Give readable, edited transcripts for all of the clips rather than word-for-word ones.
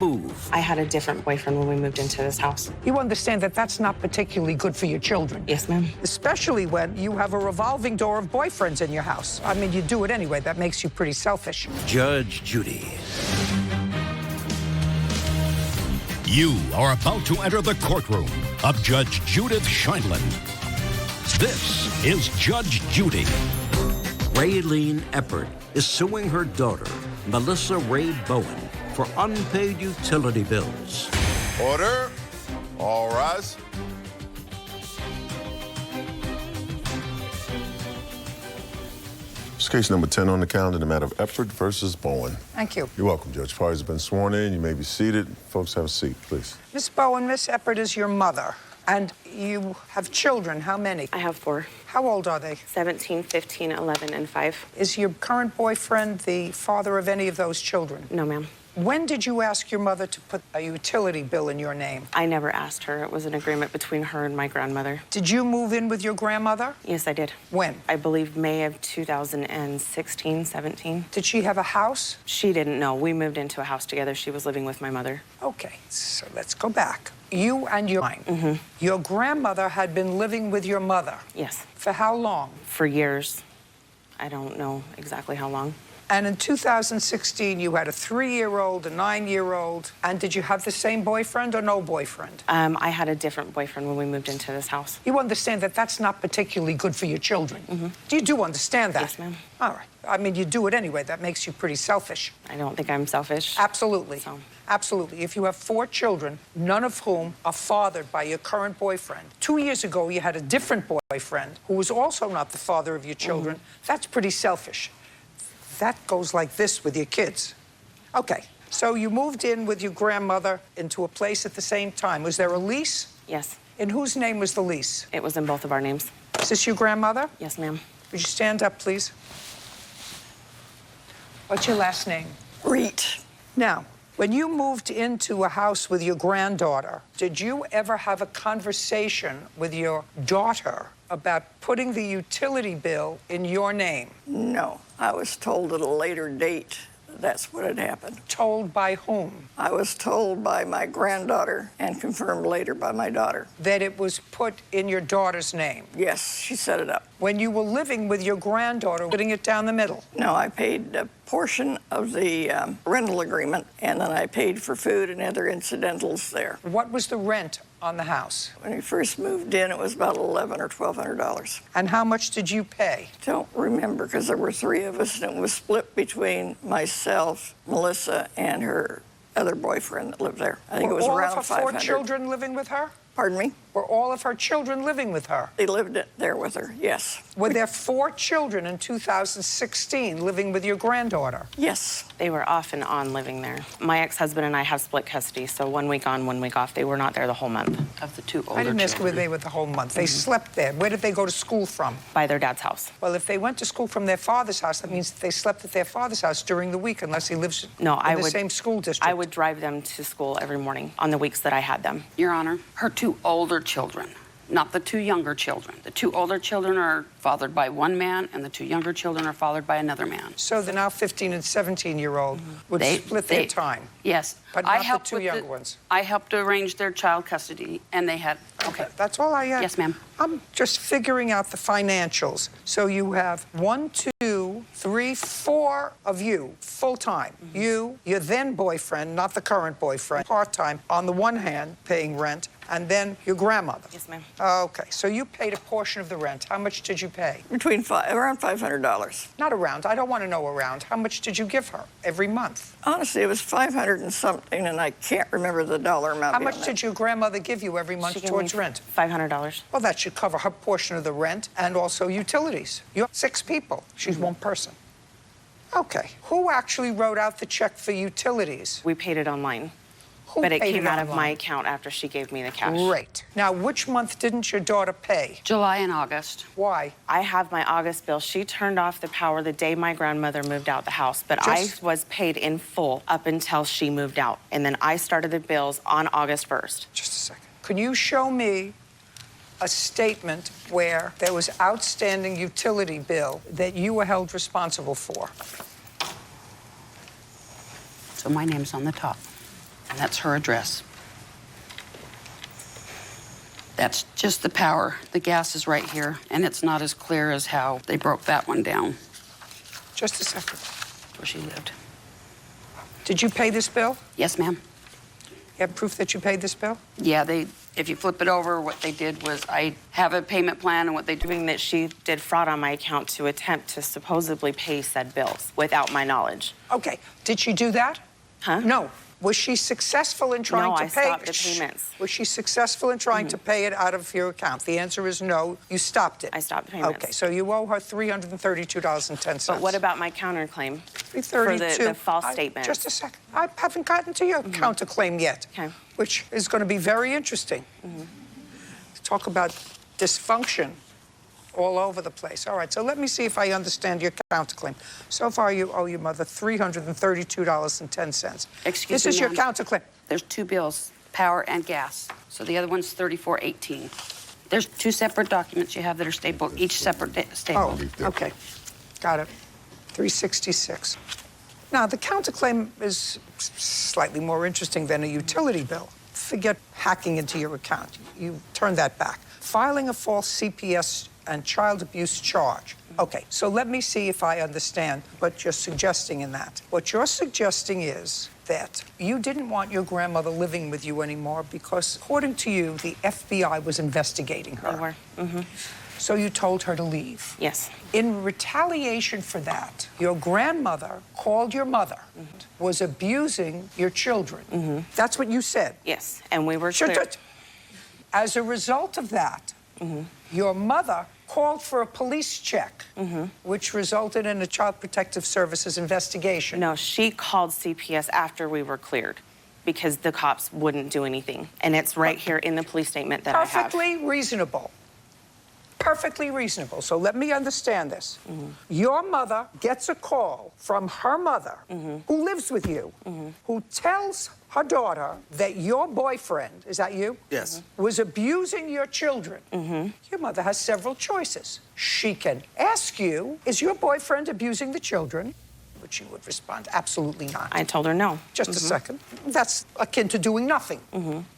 move. I had a different boyfriend when we moved into this house. You understand that that's not particularly good for your children. Yes, ma'am. Especially when you have a revolving door of boyfriends in your house. I mean, you do it anyway. That makes you pretty selfish. Judge Judy. You are about to enter the courtroom of Judge Judith Sheindlin. This is Judge Judy. Raylene Eppert is suing her daughter, Melissa Ray Bowen, for unpaid utility bills. Order. All rise. It's case number 10 on the calendar, the matter of Eppert versus Bowen. Thank you. You're welcome, Judge. Parties have been sworn in. You may be seated. Folks, have a seat, please. Miss Bowen, Miss Eppert is your mother. And you have children. How many? I have 4. How old are they? 17, 15, 11, and 5. Is your current boyfriend the father of any of those children? No, ma'am. When did you ask your mother to put a utility bill in your name? I never asked her. It was an agreement between her and my grandmother. Did you move in with your grandmother? Yes, I did. When? I believe May of 2016, 17. Did she have a house? She didn't know. We moved into a house together. She was living with my mother. Okay, so let's go back. You and your grandmother had been living with your mother. Yes. For how long? For years. I don't know exactly how long. And in 2016, you had a 3-year-old, a 9-year-old. And did you have the same boyfriend or no boyfriend? I had a different boyfriend when we moved into this house. You understand that that's not particularly good for your children. You do understand that? Yes, ma'am. All right. I mean, you do it anyway. That makes you pretty selfish. I don't think I'm selfish. Absolutely. So. Absolutely. If you have 4 children, none of whom are fathered by your current boyfriend. 2 years ago, you had a different boyfriend who was also not the father of your children. That's pretty selfish. That goes like this with your kids. Okay, so you moved in with your grandmother into a place at the same time. Was there a lease? Yes. In whose name was the lease? It was in both of our names. Is this your grandmother? Yes, ma'am. Would you stand up, please? What's your last name? Reet. Now, when you moved into a house with your granddaughter, did you ever have a conversation with your daughter about putting the utility bill in your name? No, I was told at a later date that's what had happened. Told by whom? I was told by my granddaughter and confirmed later by my daughter. That it was put in your daughter's name? Yes, she set it up. When you were living with your granddaughter, putting it down the middle? No, I paid a portion of the rental agreement, and then I paid for food and other incidentals there. What was the rent on the house? When we first moved in, it was about $1,100 or $1,200. And how much did you pay? Don't remember, because there were 3 of us, and it was split between myself, Melissa, and her other boyfriend that lived there. I think it was around $500. Were all of her 4 children living with her? Pardon me? Were all of her children living with her? They lived there with her, yes. Were there 4 children in 2016 living with your granddaughter? Yes. They were off and on living there. My ex-husband and I have split custody, so 1 week on, 1 week off. They were not there the whole month of the 2 older children. I didn't ask where they were the whole month. They slept there. Where did they go to school from? By their dad's house. Well, if they went to school from their father's house, that means that they slept at their father's house during the week, unless he lives in the same school district. I would drive them to school every morning on the weeks that I had them. Your Honor, her 2 older children, not the 2 younger children. The 2 older children are fathered by one man, and the 2 younger children are fathered by another man. So the now 15 and 17-year-old would split their time? Yes. But not the 2 younger ones? I helped arrange their child custody, and they had... Okay. That's all I asked. Yes, ma'am. I'm just figuring out the financials. So you have 1, 2, 3, 4 of you, full-time. You, your then boyfriend, not the current boyfriend, part-time, on the one hand, paying rent, and then your grandmother. Yes, ma'am. Okay, so you paid a portion of the rent. How much did you pay? Around $500. Not around. I don't want to know around. How much did you give her every month? Honestly, it was 500 and something, and I can't remember the dollar amount. How much did your grandmother give you every month towards rent? $500. Well, that should cover her portion of the rent and also utilities. You have 6 people. She's 1 person. Okay. Who actually wrote out the check for utilities? We paid it online. Who But it paid came out of online? my account after she gave me the cash. Great. Now, which month didn't your daughter pay? July and August. Why? I have my August bill. She turned off the power the day my grandmother moved out the house, but I was paid in full up until she moved out. And then I started the bills on August 1st. Just a second. Can you show me a statement where there was outstanding utility bill that you were held responsible for? So my name's on the top. And that's her address. That's just the power. The gas is right here, and it's not as clear as how they broke that one down. Just a second. Where she lived. Did you pay this bill? Yes, ma'am. You have proof that you paid this bill? Yeah, if you flip it over, what they did was I have a payment plan, and what they do. Doing that she did fraud on my account to attempt to supposedly pay said bills without my knowledge. Okay. Did she do that? Huh? No. Was she successful in trying No, to I pay? stopped the payments. Was she successful in trying to pay it out of your account? The answer is no. You stopped it. I stopped the payments. Okay, so you owe her $332.10. But what about my counterclaim? $332. For the false statement? Just a second. I haven't gotten to your counterclaim yet, Okay. which is going to be very interesting. Talk about dysfunction all over the place. All right, so let me see if I understand your counterclaim. So far, you owe your mother $332.10. Excuse This me, is your ma'am. counterclaim. There's two bills, power and gas. So the other one's $34.18. There's two separate documents you have that are stapled, each separate stapled. Oh, okay. Got it. $366. Now, the counterclaim is slightly more interesting than a utility bill. Forget hacking into your account. You turn that back. Filing a false CPS and child abuse charge. Okay, so let me see if I understand what you're suggesting in that. What you're suggesting is that you didn't want your grandmother living with you anymore because, according to you, the FBI was investigating her. They were. So you told her to leave. Yes. In retaliation for that, your grandmother called your mother, was abusing your children. That's what you said. Yes, and we were clear. As a result of that, your mother called for a police check, which resulted in a Child Protective Services investigation. No, she called CPS after we were cleared because the cops wouldn't do anything. And it's right here in the police statement that I have. Perfectly reasonable. Perfectly reasonable. So let me understand this. Your mother gets a call from her mother, who lives with you, who tells her daughter that your boyfriend, is that you? Yes. Was abusing your children. Your mother has several choices. She can ask you, is your boyfriend abusing the children? Which you would respond, absolutely not. I told her no. Just a second. That's akin to doing nothing.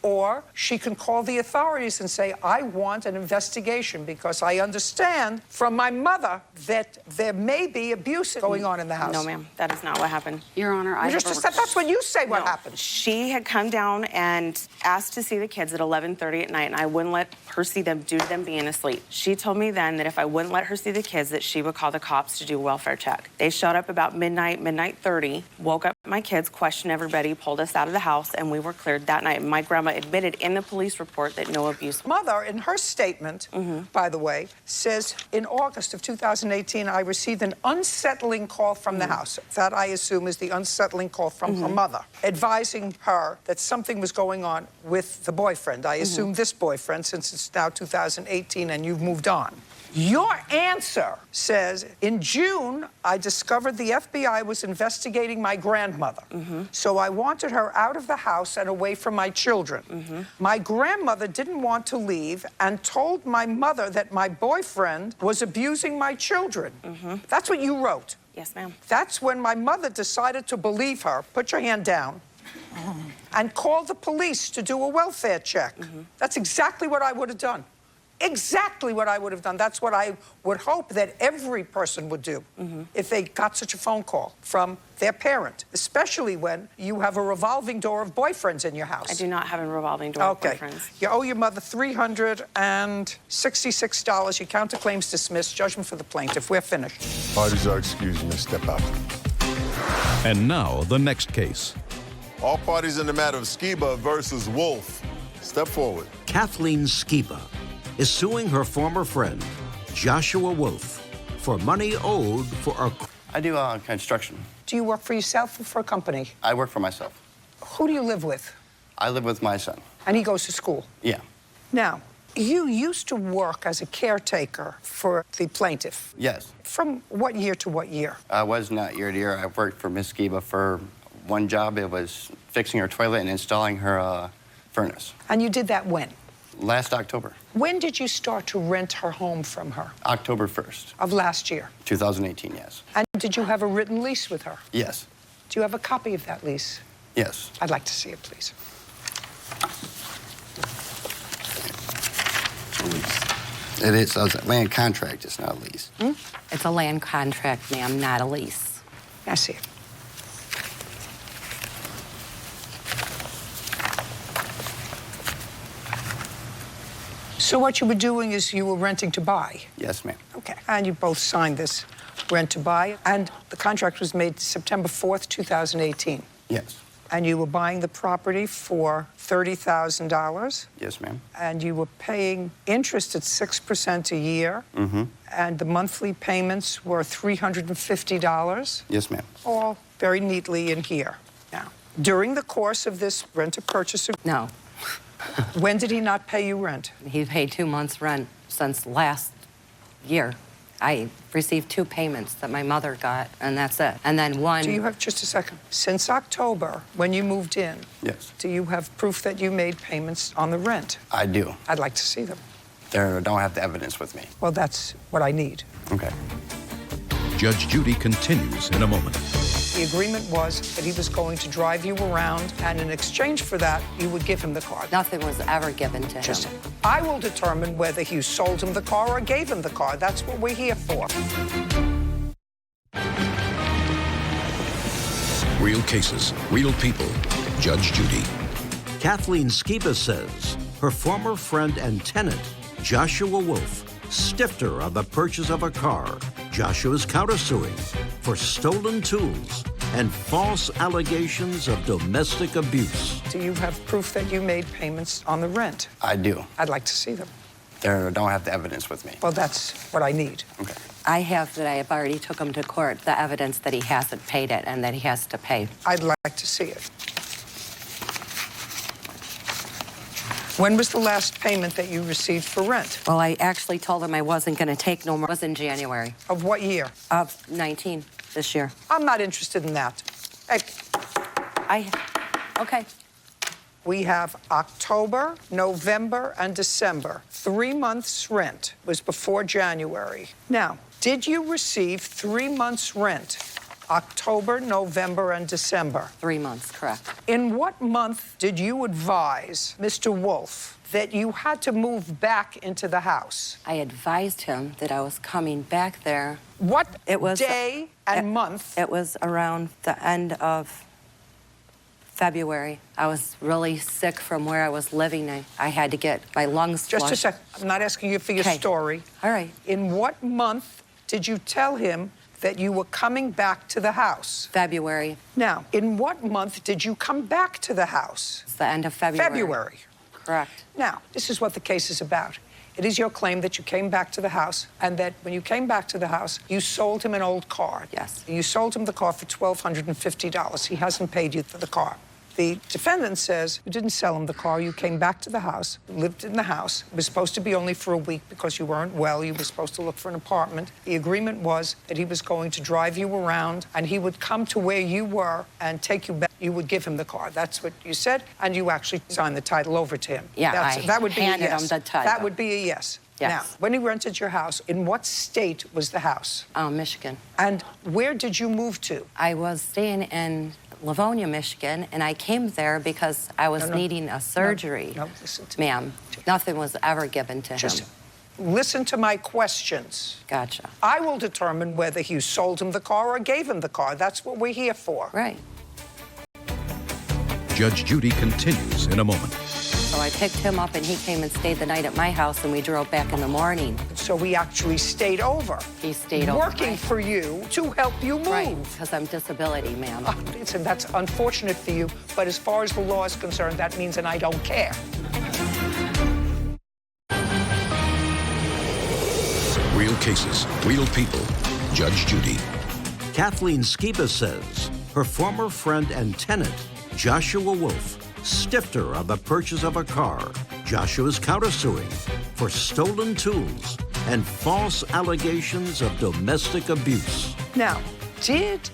Or she can call the authorities and say, I want an investigation because I understand from my mother that there may be abuse going on in the house. No, ma'am, that is not what happened. Your Honor, I Just a sec, that's what you say what No. happened. She had come down and asked to see the kids at 11:30 at night, and I wouldn't let her see them due to them being asleep. She told me then that if I wouldn't let her see the kids, that she would call the cops to do a welfare check. They showed up about midnight 30, woke up my kids, questioned everybody, pulled us out of the house, and we were cleared that night. My grandma admitted in the police report that no abuse. Mother, in her statement, by the way, says, in August of 2018, I received an unsettling call from the house. That, I assume, is the unsettling call from her mother, advising her that something was going on with the boyfriend. I assume this boyfriend, since it's now 2018 and you've moved on. Your answer says, in June, I discovered the FBI was investigating my grandmother. So I wanted her out of the house and away from my children. My grandmother didn't want to leave and told my mother that my boyfriend was abusing my children. That's what you wrote. Yes, ma'am. That's when my mother decided to believe her, put your hand down, and called the police to do a welfare check. That's exactly what I would have done. Exactly what I would have done. That's what I would hope that every person would do if they got such a phone call from their parent, especially when you have a revolving door of boyfriends in your house. I do not have a revolving door of boyfriends. You owe your mother $366. Your counterclaim's dismissed. Judgment for the plaintiff. We're finished. Parties are excused. You may step out. And now, the next case. All parties in the matter of Skiba versus Wolf. Step forward. Kathleen Skiba is suing her former friend, Joshua Wolf, for money owed for a... I do construction. Do you work for yourself or for a company? I work for myself. Who do you live with? I live with my son. And he goes to school? Yeah. Now, you used to work as a caretaker for the plaintiff. Yes. From what year to what year? I was not year to year. I worked for Miss Skiba for one job. It was fixing her toilet and installing her furnace. And you did that when? Last October. When did you start to rent her home from her? October 1st. Of last year? 2018, yes. And did you have a written lease with her? Yes. Do you have a copy of that lease? Yes. I'd like to see it, please. It is a land contract, it's not a lease. It's a land contract, ma'am, not a lease. I see it. So what you were doing is you were renting to buy? Yes, ma'am. Okay. And you both signed this rent to buy, and the contract was made September 4th, 2018. Yes. And you were buying the property for $30,000. Yes, ma'am. And you were paying interest at 6% a year. Mm-hmm. And the monthly payments were $350. Yes, ma'am. All very neatly in here. Now, during the course of this rent-to-purchase agreement, No, when did he not pay you rent? he paid 2 months' rent since last year. I received 2 payments that my mother got, and that's it. And then one... Do you have, just a second, since October, when you moved in, Yes. do you have proof that you made payments on the rent? I do. I'd like to see them. They don't have the evidence with me. Well, that's what I need. Okay. Judge Judy continues in a moment. The agreement was that he was going to drive you around, and in exchange for that, you would give him the car. Nothing was ever given to Just, him. I will determine whether you sold him the car or gave him the car. That's what we're here for. Real cases, real people. Judge Judy. Kathleen Skiba says her former friend and tenant, Joshua Wolf, stiffed her on the purchase of a car. Joshua's countersuing for stolen tools and false allegations of domestic abuse. Do you have proof that you made payments on the rent? I do. I'd like to see them. They don't have the evidence with me. Well, that's what I need. Okay. I have that I have already took him to court, the evidence that he hasn't paid it and that he has to pay. I'd like to see it. When was the last payment that you received for rent? Well, I actually told him I wasn't going to take no more. It was in January Of what year? of 19 this year. I'm not interested in that. Hey, Okay. we have October, November, and December. 3 months' rent was before January. Now, did you receive 3 months' rent? October, November, and December. 3 months, correct. In what month did you advise Mr. Wolf that you had to move back into the house? I advised him that I was coming back there. What It was- day and month? It was around the end of February. I was really sick from where I was living. I had to get my lungs Just flushed. a second. I'm not asking you for your Okay. story. All right. In what month did you tell him that you were coming back to the house? February. Now, in what month did you come back to the house? It's the end of February. February. Correct. Now, this is what the case is about. It is your claim that you came back to the house and that when you came back to the house, you sold him an old car. Yes. You sold him the car for $1,250. He hasn't paid you for the car. The defendant says you didn't sell him the car. You came back to the house, lived in the house. It was supposed to be only for a week because you weren't well. You were supposed to look for an apartment. The agreement was that he was going to drive you around and he would come to where you were and take you back. You would give him the car. That's what you said, and you actually signed the title over to him. Yeah, that would be a handed yes. him the title. That would be a yes. Yes. Now, when he rented your house, in what state was the house? Michigan. And where did you move to? I was staying in Livonia, Michigan, and I came there because I was No. needing a surgery. No, listen to me. Ma'am, nothing was ever given to Just him. listen to my questions. Gotcha. I will determine whether you sold him the car or gave him the car. That's what we're here for. Right. Judge Judy continues in a moment. So I picked him up, and he came and stayed the night at my house, and we drove back in the morning. So we actually stayed over. He stayed over. Working for you to help you move. Right, because I'm disability, ma'am. Listen, that's unfortunate for you, but as far as the law is concerned, that means that I don't care. Real cases, real people. Judge Judy. Kathleen Skiba says her former friend and tenant, Joshua Wolf, stiffed her on the purchase of a car. Joshua's countersuing for stolen tools and false allegations of domestic abuse. Now, did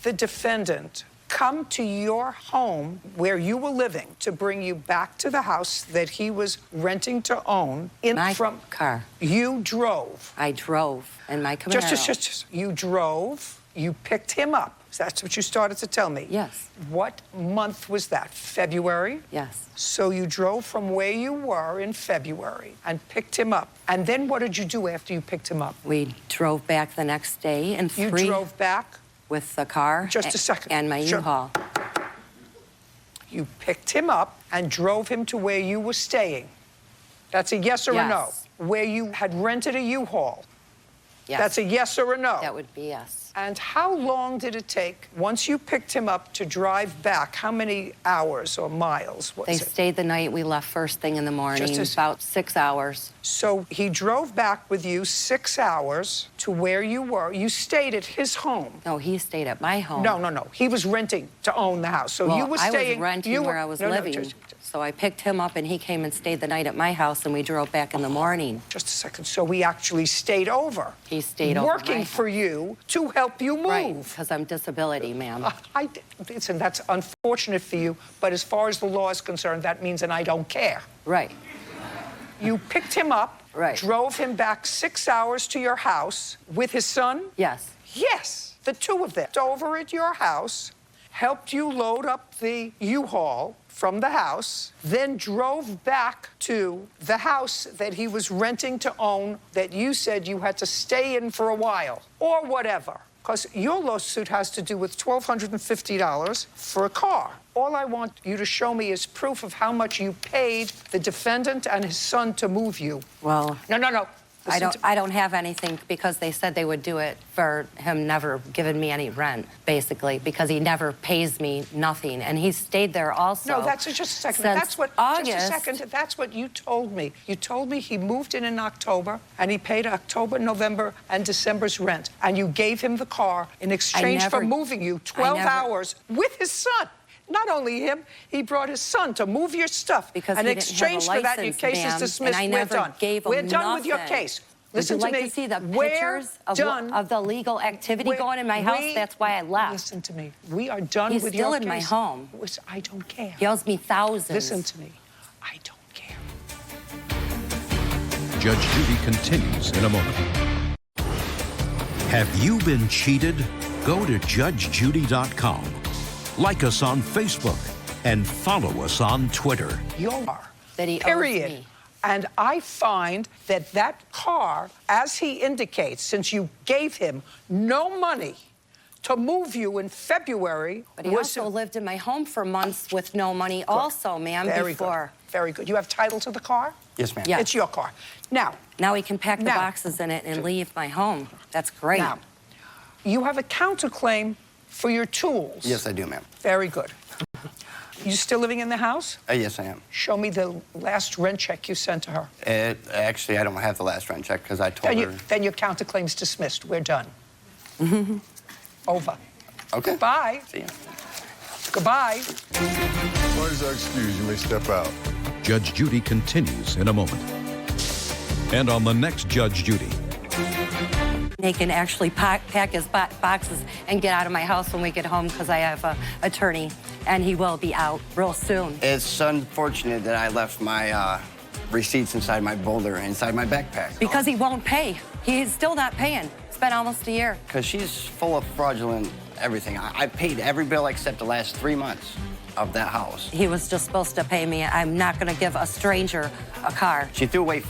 the defendant come to your home where you were living to bring you back to the house that he was renting to own? My car. You drove. I drove in my Camaro. Just. You drove. You picked him up. That's what you started to tell me. Yes. What month was that? February? Yes. So you drove from where you were in February and picked him up. And then what did you do after you picked him up? We drove back the next day and You drove back? with the car. Just a second. And my Sure. U-Haul. You picked him up and drove him to where you were staying. That's a yes or a no? Yes. Where you had rented a U-Haul. Yes. That's a yes or a no? That would be yes. And how long did it take, once you picked him up, to drive back? How many hours or miles was They it? stayed the night. We left first thing in the morning, about 6 hours. So he drove back with you 6 hours to where you were. You stayed at his home. No, he stayed at my home. No. He was renting to own the house. So Well, you were staying. I was renting where I was living. Just So I picked him up and he came and stayed the night at my house and we drove back in the morning. a second. So we actually stayed over. He stayed over working my for you to help you move. Right, because I'm disability, ma'am. Listen, that's unfortunate for you, but as far as the law is concerned, that means and I don't care. Right. You picked him up, Right. drove him back 6 hours to your house with his son? Yes. Yes, the two of them. Over at your house, helped you load up the U-Haul from the house, then drove back to the house that he was renting to own that you said you had to stay in for a while, or whatever. Because your lawsuit has to do with $1,250 for a car. All I want you to show me is proof of how much you paid the defendant and his son to move you. Well, No. I don't have anything because they said they would do it for him never giving me any rent, basically, because he never pays me nothing. And he stayed there also. No, that's just a second. Since That's what August. Just a second. That's what you told me. You told me he moved in October and he paid October, November, and December's rent. And you gave him the car in exchange for moving you 12 hours with his son. Not only him, he brought his son to move your stuff. Because in he didn't have a exchange for that, your license, case is ma'am, dismissed. and I We're never done. gave him We're done with your nothing. case. Would Listen you like to me. to see the We're pictures done. of the legal activity going in my house? That's why I left. Listen to me. We are done He's with still your in case. my home. Listen, I don't care. He owes me thousands. Listen to me. I don't care. Judge Judy continues in a moment. Have you been cheated? Go to judgejudy.com. Like us on Facebook and follow us on Twitter. You are. That he owes Period. me. And I find that that car, as he indicates, since you gave him no money to move you in February, But he also lived in my home for months with no money also, ma'am, before. Very good. You have title to the car? Yes, ma'am. Yeah. It's your car. Now he can pack the boxes in it and leave my home. That's great. Now, you have a counterclaim for your tools. Yes, I do, ma'am. Very good. You still living in the house? Yes, I am. Show me the last rent check you sent to her. Actually, I don't have the last rent check because I told her. Then your counterclaim's dismissed. We're done. Over. Okay. Goodbye. See ya. Goodbye. Parties are excused. You may step out. Judge Judy continues in a moment. And on the next Judge Judy. He can actually pack his boxes and get out of my house when we get home because I have an attorney, and he will be out real soon. It's unfortunate that I left my receipts inside my folder, inside my backpack. Because he won't pay. He's still not paying. It's been almost a year. Because she's full of fraudulent everything. I paid every bill except the last 3 months of that house. He was just supposed to pay me. I'm not going to give a stranger a car. She threw away over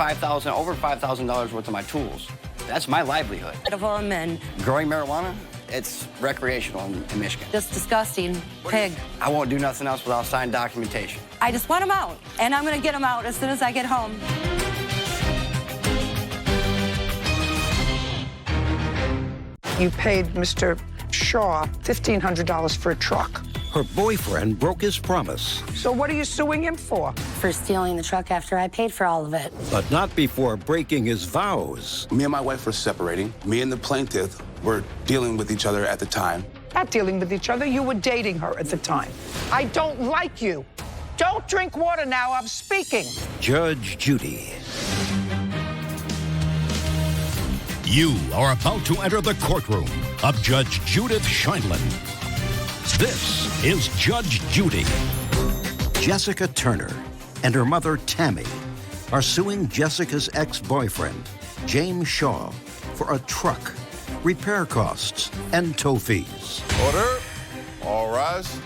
$5,000 worth of my tools. That's my livelihood. Of him and Growing marijuana, it's recreational in Michigan. just disgusting pig. I won't do nothing else without signed documentation. I just want him out, and I'm going to get him out as soon as I get home. You paid Mr. Shaw $1,500 for a truck. Her boyfriend broke his promise, So what are you suing him for? For stealing the truck after I paid for all of it. but not before breaking his vows. Me and my wife were separating. Me and the plaintiff were dealing with each other at the time. Not dealing with each other. You were dating her at the time. I don't like you. Don't drink water now. I'm speaking. Judge Judy. You are about to enter the courtroom of Judge Judith Sheindlin. This is Judge Judy. Jessica Turner and her mother, Tammy, are suing Jessica's ex-boyfriend, James Shaw, for a truck repair costs, and tow fees. Order. All rise.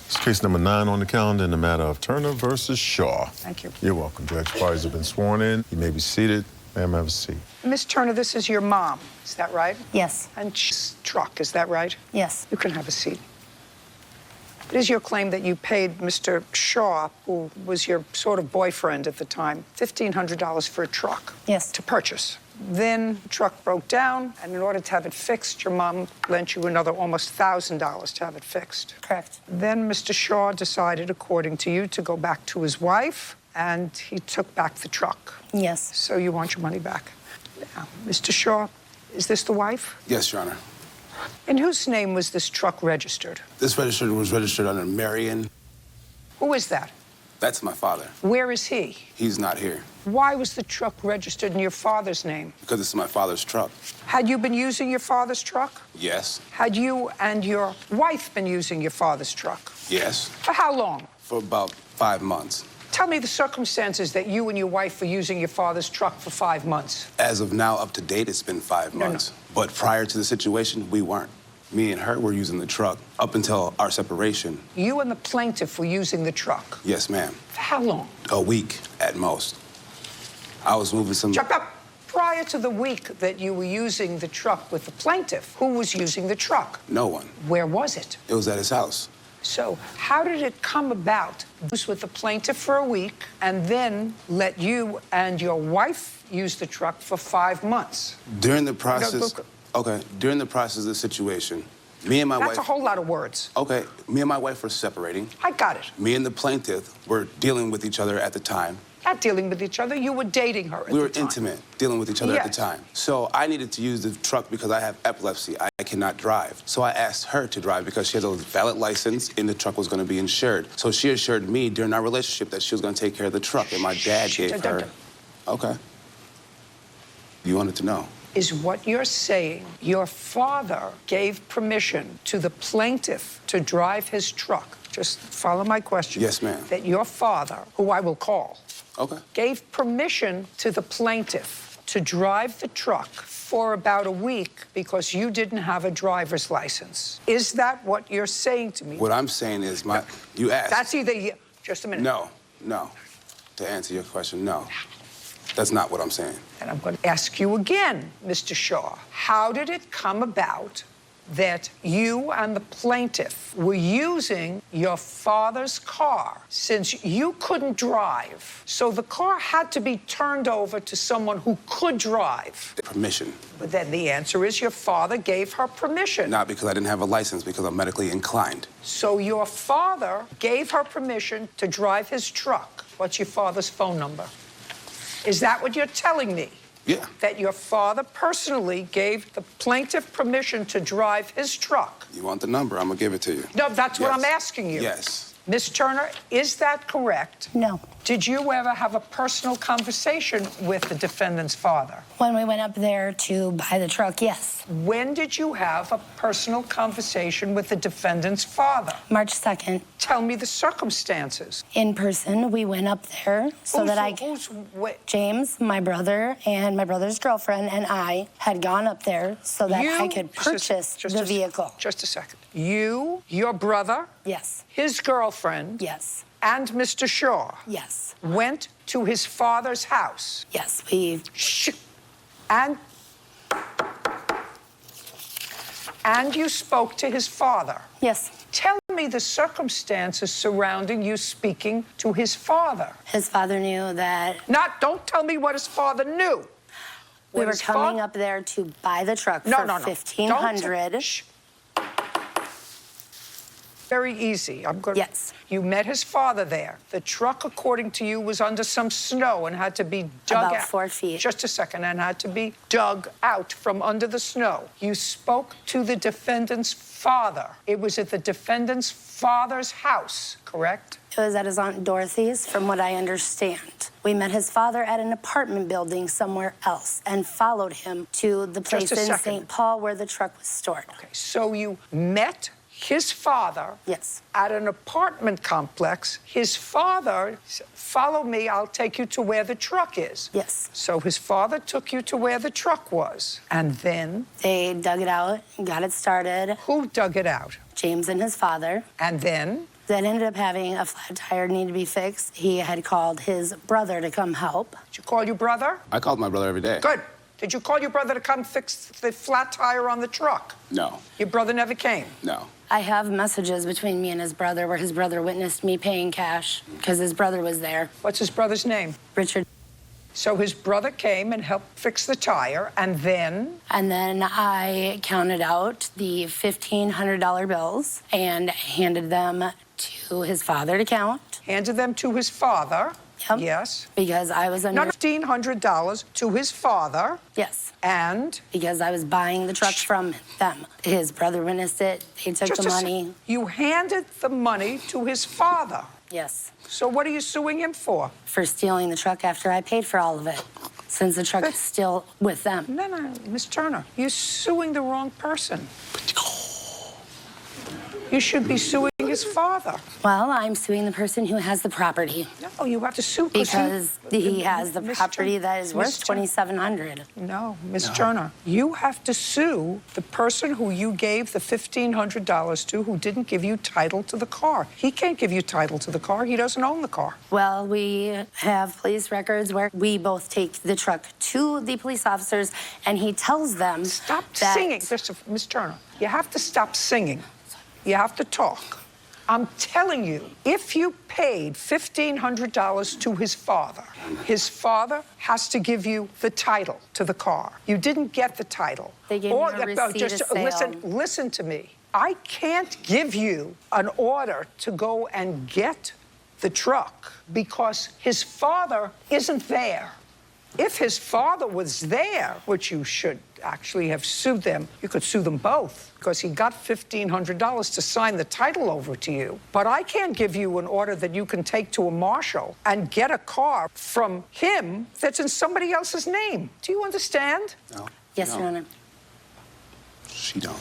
It's case number 9 on the calendar in the matter of Turner versus Shaw. Thank you. You're welcome, Judge. Parties have been sworn in. You may be seated. Ma'am, have a seat. Miss Turner, this is your mom. Is that right? Yes. And she's truck, is that right? Yes. You can have a seat. It is your claim that you paid Mr. Shaw, who was your sort of boyfriend at the time, $1,500 for a truck. Yes. To purchase. Then the truck broke down, and in order to have it fixed, your mom lent you another almost $1,000 to have it fixed. Correct. Then Mr. Shaw decided, according to you, to go back to his wife, and he took back the truck. Yes. So you want your money back. Now, Mr. Shaw, is this the wife? Yes, Your Honor. In whose name was this truck registered? This was registered under Marion. Who is that? That's my father. Where is he? He's not here. Why was the truck registered in your father's name? Because this is my father's truck. Had you been using your father's truck? Yes. Had you and your wife been using your father's truck? Yes. For how long? For about 5 months. Tell me the circumstances that you and your wife were using your father's truck for 5 months. As of now, up to date, it's been 5 months. No. But prior to the situation, we weren't. Me and her were using the truck up until our separation. You and the plaintiff were using the truck? Yes, ma'am. For how long? A week at most. I was moving some... Shut up! Prior to the week that you were using the truck with the plaintiff, who was using the truck? No one. Where was it? It was at his house. So how did it come about use with the plaintiff for a week and then let you and your wife use the truck for 5 months? During the process... No, Okay, during the process of the situation, me and my wife... That's a whole lot of words. Okay, me and my wife were separating. I got it. Me and the plaintiff were dealing with each other at the time. Not dealing with each other. You were dating her at the time. We were intimate, dealing with each other at the Yes. time. So I needed to use the truck because I have epilepsy. I cannot drive. So I asked her to drive because she has a valid license and the truck was going to be insured. So she assured me during our relationship that she was going to take care of the truck, and my dad gave her... Okay. You wanted to know. Is what you're saying your father gave permission to the plaintiff to drive his truck? Just follow my question. Yes, ma'am. That your father, who I will call, Okay. gave permission to the plaintiff to drive the truck for about a week because you didn't have a driver's license. Is that what you're saying to me? What I'm saying is you asked. That's either... Just a minute. No. To answer your question, no. That's not what I'm saying. And I'm going to ask you again, Mr. Shaw, how did it come about that you and the plaintiff were using your father's car since you couldn't drive? So the car had to be turned over to someone who could drive. Permission. But then the answer is your father gave her permission. Not because I didn't have a license, because I'm medically inclined. So your father gave her permission to drive his truck. What's your father's phone number? Is that what you're telling me? Yeah. That your father personally gave the plaintiff permission to drive his truck? You want the number? I'm going to give it to you. No, that's what Yes. I'm asking you. Yes. Ms. Turner, is that correct? No. Did you ever have a personal conversation with the defendant's father? When we went up there to buy the truck, yes. When did you have a personal conversation with the defendant's father? March 2nd. Tell me the circumstances. In person, we went up there so that James, my brother, and my brother's girlfriend and I had gone up there so that I could purchase the vehicle. Just a second. You, your brother, Yes. his girlfriend, Yes. and Mr. Shaw Yes. went to his father's house. Yes. We... And you spoke to his father. Yes. Tell me the circumstances surrounding you speaking to his father. His father knew that... Don't tell me what his father knew. We were coming up there to buy the truck for $1,500. Very easy. Yes. You met his father there. The truck, according to you, was under some snow and had to be dug out. About 4 feet. Just a second, and had to be dug out from under the snow. You spoke to the defendant's father. It was at the defendant's father's house, correct? It was at his Aunt Dorothy's, from what I understand. We met his father at an apartment building somewhere else and followed him to the place in St. Paul where the truck was stored. Okay, so you met his father, Yes. at an apartment complex, his father said, follow me, I'll take you to where the truck is. Yes. So his father took you to where the truck was. And then? They dug it out, got it started. Who dug it out? James and his father. And then? That ended up having a flat tire need to be fixed. He had called his brother to come help. Did you call your brother? I called my brother every day. Good. Did you call your brother to come fix the flat tire on the truck? No. Your brother never came? No. I have messages between me and his brother where his brother witnessed me paying cash because his brother was there. What's his brother's name? Richard. So his brother came and helped fix the tire, and then? And then I counted out the $1,500 bills and handed them to his father to count. Handed them to his father? Yep. Yes. Because I was under... $1,500 to his father? Yes. And? Because I was buying the truck from them. His brother witnessed it. They took the money. You handed the money to his father? Yes. So what are you suing him for? For stealing the truck after I paid for all of it, since the truck is still with them. No, Miss Turner, you're suing the wrong person. You should be suing his father. Well, I'm suing the person who has the property. No, you have to sue because he has the property that is worth $2,700. No, Miss Turner, you have to sue the person who you gave the $1,500 to who didn't give you title to the car. He can't give you title to the car. He doesn't own the car. Well, we have police records where we both take the truck to the police officers, and he tells them Stop singing. Miss Turner, you have to stop singing. You have to talk. I'm telling you, if you paid $1,500 to his father has to give you the title to the car. You didn't get the title. They gave me a receipt of sale. Listen to me. I can't give you an order to go and get the truck because his father isn't there. If his father was there, which you should actually have sued them, you could sue them both because he got $1,500 to sign the title over to you. But I can't give you an order that you can take to a marshal and get a car from him that's in somebody else's name. Do you understand? No. Yes, Your Honor. She don't.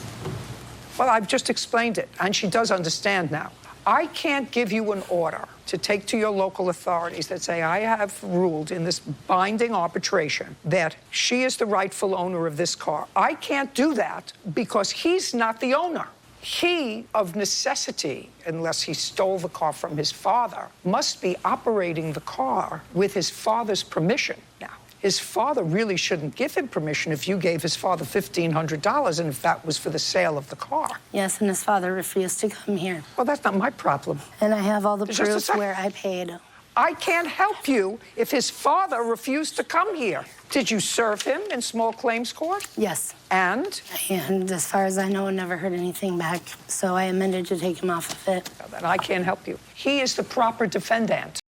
Well, I've just explained it, and she does understand now. I can't give you an order to take to your local authorities that say, I have ruled in this binding arbitration that she is the rightful owner of this car. I can't do that because he's not the owner. He, of necessity, unless he stole the car from his father, must be operating the car with his father's permission. Now, his father really shouldn't give him permission if you gave his father $1,500 and if that was for the sale of the car. Yes, and his father refused to come here. Well, that's not my problem. And I have all the proof where I paid. I can't help you if his father refused to come here. Did you serve him in small claims court? Yes. And? And as far as I know, I never heard anything back. So I amended to take him off of it. Well, then I can't help you. He is the proper defendant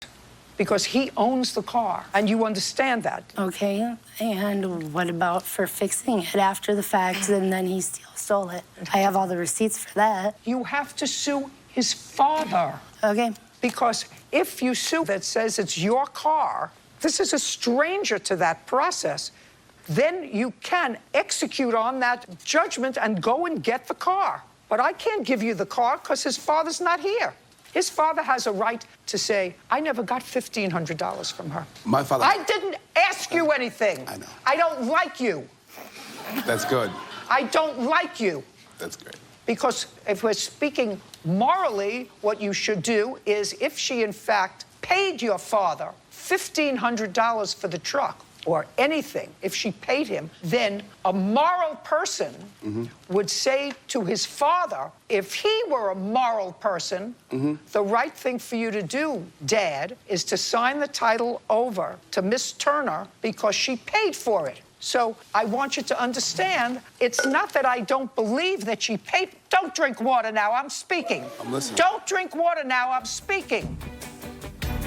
because he owns the car, and you understand that. Okay, and what about for fixing it after the fact and then he stole it? I have all the receipts for that. You have to sue his father. Okay. Because if you sue that says it's your car, this is a stranger to that process, then you can execute on that judgment and go and get the car. But I can't give you the car because his father's not here. His father has a right to say, I never got $1,500 from her. My father... I didn't ask you anything. I know. I don't like you. That's good. I don't like you. That's great. Because if we're speaking morally, what you should do is if she, in fact, paid your father $1,500 for the truck or anything, if she paid him, then a moral person would say to his father, if he were a moral person, the right thing for you to do, Dad, is to sign the title over to Miss Turner because she paid for it. So I want you to understand, it's not that I don't believe that she paid. Don't drink water now, I'm speaking. I'm listening. Don't drink water now, I'm speaking.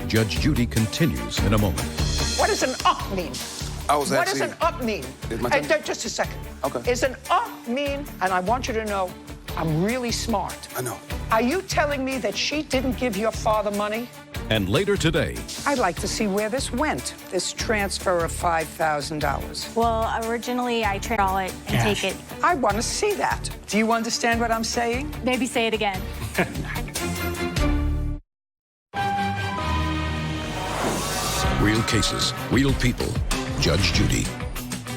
Judge Judy continues in a moment. What does an up mean? What does an up mean? Just a second. Okay. Is an up mean, and I want you to know, I'm really smart. I know. Are you telling me that she didn't give your father money? And later today, I'd like to see where this went, this transfer of $5,000. Well, originally I draw it and take it. I want to see that. Do you understand what I'm saying? Maybe say it again. real cases, real people. Judge Judy.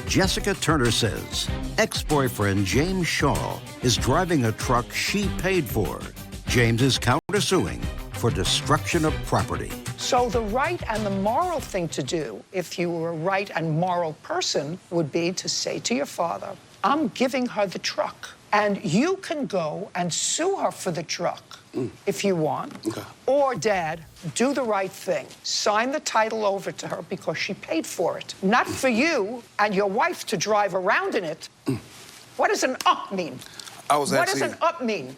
Jessica Turner says ex-boyfriend James Shaw is driving a truck she paid for. James is countersuing for destruction of property. So the right and the moral thing to do, if you were a right and moral person, would be to say to your father, I'm giving her the truck, and you can go and sue her for the truck if you want. Okay. Or, Dad, do the right thing. Sign the title over to her because she paid for it. Not for you and your wife to drive around in it. What does an up mean? What does an up mean?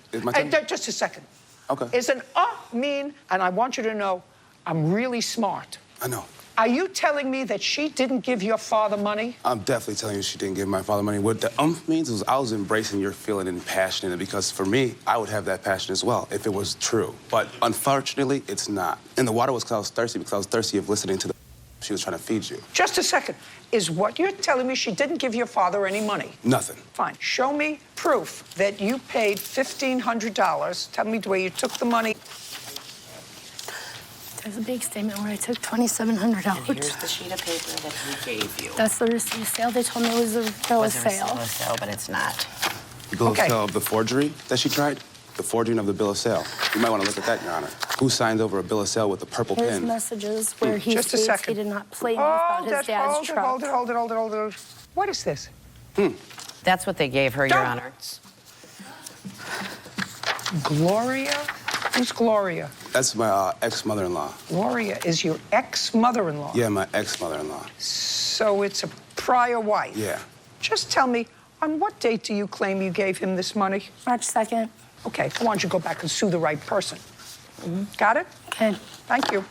Just a second. Okay. Is an up mean, and I want you to know, I'm really smart. I know. Are you telling me that she didn't give your father money? I'm definitely telling you she didn't give my father money. What the means is I was embracing your feeling and passion in it, because for me, I would have that passion as well if it was true. But unfortunately, it's not. And the water was because I was thirsty of listening to the she was trying to feed you. Just a second. Is what you're telling me she didn't give your father any money? Nothing. Fine. Show me proof that you paid $1,500. Tell me where you took the money. There's a bank statement where I took $2,700 out. Here's the sheet of paper that he gave you. That's the receipt of sale. They told me it was a bill of sale. Bill of sale, but it's not. The bill of sale of the forgery that she tried? The forging of the bill of sale. You might want to look at that, Your Honor. Who signed over a bill of sale with a purple There's pen? messages where he Just a states second. he did not play about his dad's truck. Hold it. What is this? That's what they gave her, Your Honor. Gloria? Who's Gloria? That's my ex-mother-in-law. Gloria is your ex-mother-in-law? Yeah, my ex-mother-in-law. So it's a prior wife? Yeah. Just tell me, on what date do you claim you gave him this money? March 2nd. Okay, why don't you go back and sue the right person? Got it? Okay. Thank you.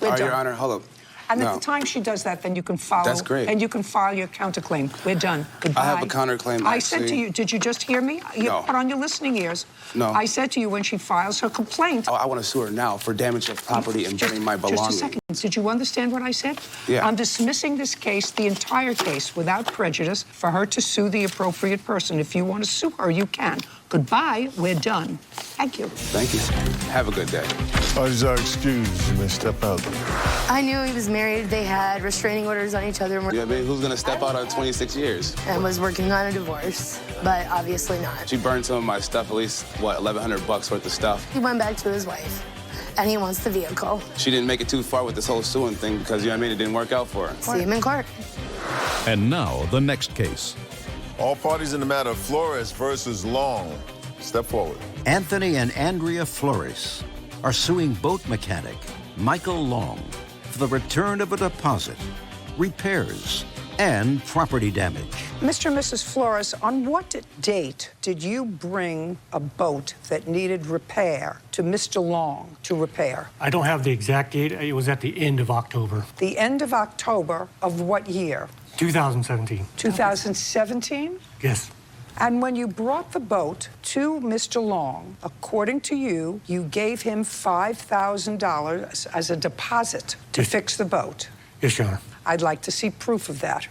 All right, Your Honor, hold up. And No. at the time she does that, then you can follow. That's great. And you can file your counterclaim. We're done. Goodbye. I have a counterclaim, I said to actually. you, did you just hear me? You No. put on your listening ears. No. I said to you when she files her complaint. I want to sue her now for damage of property and burning my belongings. Just a second. Did you understand what I said? Yeah. I'm dismissing this case, the entire case, without prejudice, for her to sue the appropriate person. If you want to sue her, you can. Goodbye. We're done. Thank you. Thank you. Have a good day. Parties are excused. You may step out. I knew he was married. They had restraining orders on each other Yeah, babe, who's going to step out on 26 years? and was working on a divorce, but obviously not. She burned some of my stuff, at least, what, $1,100 worth of stuff. He went back to his wife, and he wants the vehicle. She didn't make it too far with this whole suing thing because, you know what I mean, it didn't work out for her. See him in court. And now, the next case. All parties in the matter of Flores versus Long. Step forward. Anthony and Andrea Flores are suing boat mechanic Michael Long for the return of a deposit, repairs, and property damage. Mr. and Mrs. Flores, on what date did you bring a boat that needed repair to Mr. Long to repair? I don't have the exact date. It was at the end of October. The end of October of what year? 2017. 2017? Yes. And when you brought the boat to Mr. Long, according to you, you gave him $5,000 as a deposit to fix the boat. Yes, Your Honor. I'd like to see proof of that.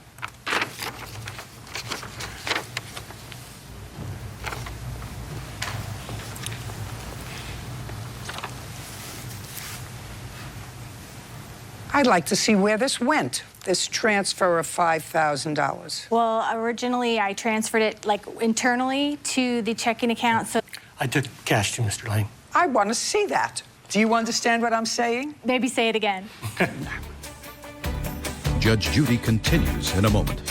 I'd like to see where this went, this transfer of $5,000. Well, originally I transferred it like internally to the checking account. So I took cash to Mr. Lane. I want to see that. Do you understand what I'm saying? maybe say it again. Judge Judy continues in a moment.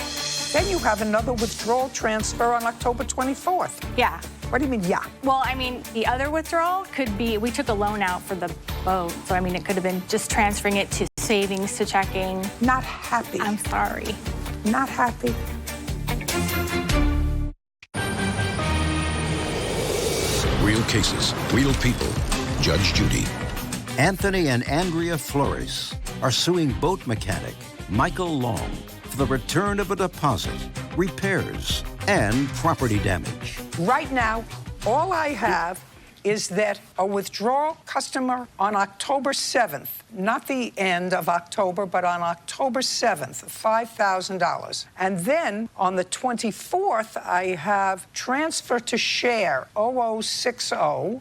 Then you have another withdrawal transfer on October 24th. Yeah. What do you mean, yeah? Well, I mean, the other withdrawal could be, we took a loan out for the boat. So, I mean, it could have been just transferring it to savings, to checking. Not happy. I'm sorry. Not happy. Real cases, real people. Judge Judy. Anthony and Andrea Flores are suing boat mechanic Michael Long for the return of a deposit, repairs, and property damage. Right now, all I have is that a withdrawal customer on October 7th, not the end of October, but on October 7th, $5,000. And then on the 24th, I have transfer to share 0060,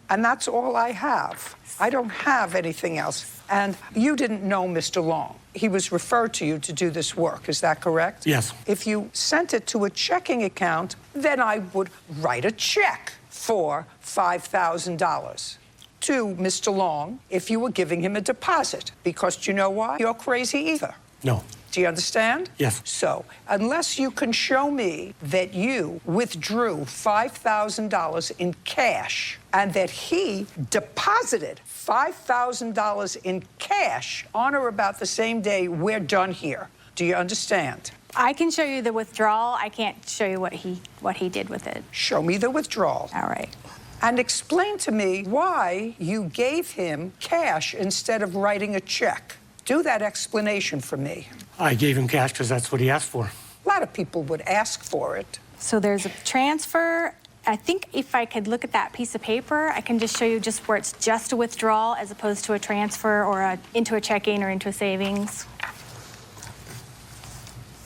and that's all I have. I don't have anything else. And you didn't know Mr. Long. He was referred to you to do this work, is that correct? Yes. If you sent it to a checking account, then I would write a check for $5,000 to Mr. Long if you were giving him a deposit. Because do you know why? You're crazy either. No. Do you understand? Yes. So, unless you can show me that you withdrew $5,000 in cash and that he deposited $5,000 in cash on or about the same day, we're done here. Do you understand? I can show you the withdrawal. I can't show you what he did with it. Show me the withdrawal. All right. And explain to me why you gave him cash instead of writing a check. Do that explanation for me. I gave him cash because that's what he asked for. A lot of people would ask for it. So there's a transfer. I think if I could look at that piece of paper, I can just show you just where it's just a withdrawal as opposed to a transfer or into a checking or into a savings.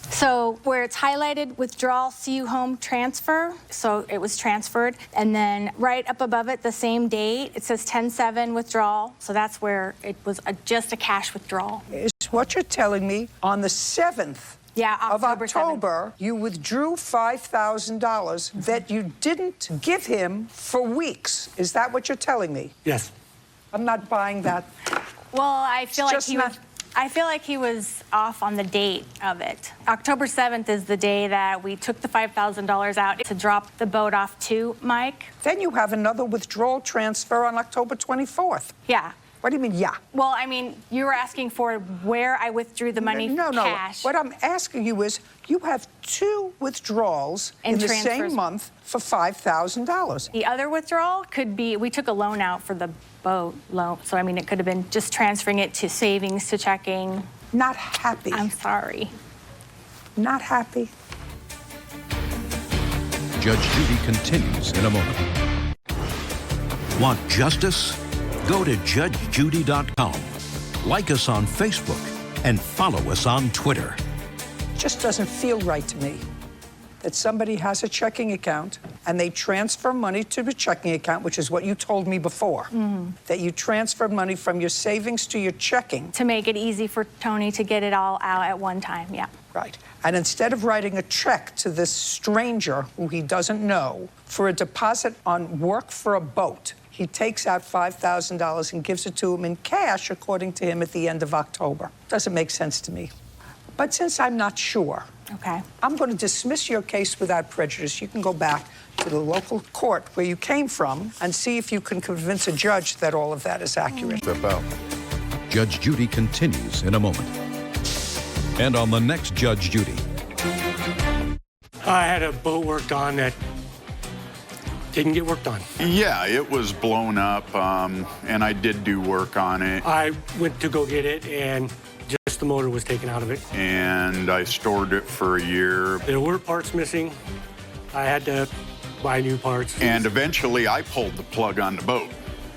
So where it's highlighted, withdrawal, see you home, transfer. So it was transferred. And then right up above it, the same date, it says 10/7 withdrawal. So that's where it was just a cash withdrawal. Is what you're telling me on the 7th of October, you withdrew $5,000 that you didn't give him for weeks. Is that what you're telling me? Yes. I'm not buying that. Well, I feel like just he not- was... I feel like he was off on the date of it. October 7th is the day that we took the $5,000 out to drop the boat off to Mike. Then you have another withdrawal transfer on October 24th. Yeah. What do you mean, yeah? Well, I mean, you were asking for where I withdrew the money cash. What I'm asking you is, you have two withdrawals in the same month for $5,000. The other withdrawal could be, we took a loan out for the boat loan. So, I mean, it could have been just transferring it to savings, to checking. Not happy. I'm sorry. Not happy. Judge Judy continues in a moment. Want justice? Go to judgejudy.com. Like us on Facebook and follow us on Twitter. It just doesn't feel right to me that somebody has a checking account and they transfer money to the checking account, which is what you told me before, that you transfer money from your savings to your checking. To make it easy for Tony to get it all out at one time, yeah. Right. And instead of writing a check to this stranger who he doesn't know for a deposit on work for a boat, he takes out $5,000 and gives it to him in cash, according to him, at the end of October. Doesn't make sense to me. But since I'm not sure, I'm going to dismiss your case without prejudice. You can go back to the local court where you came from and see if you can convince a judge that all of that is accurate. Step out. Judge Judy continues in a moment. And on the next Judge Judy. I had a boat worked on that didn't get worked on. Yeah, it was blown up, and I did do work on it. I went to go get it, and just the motor was taken out of it. And I stored it for a year. There were parts missing. I had to buy new parts. And eventually, I pulled the plug on the boat,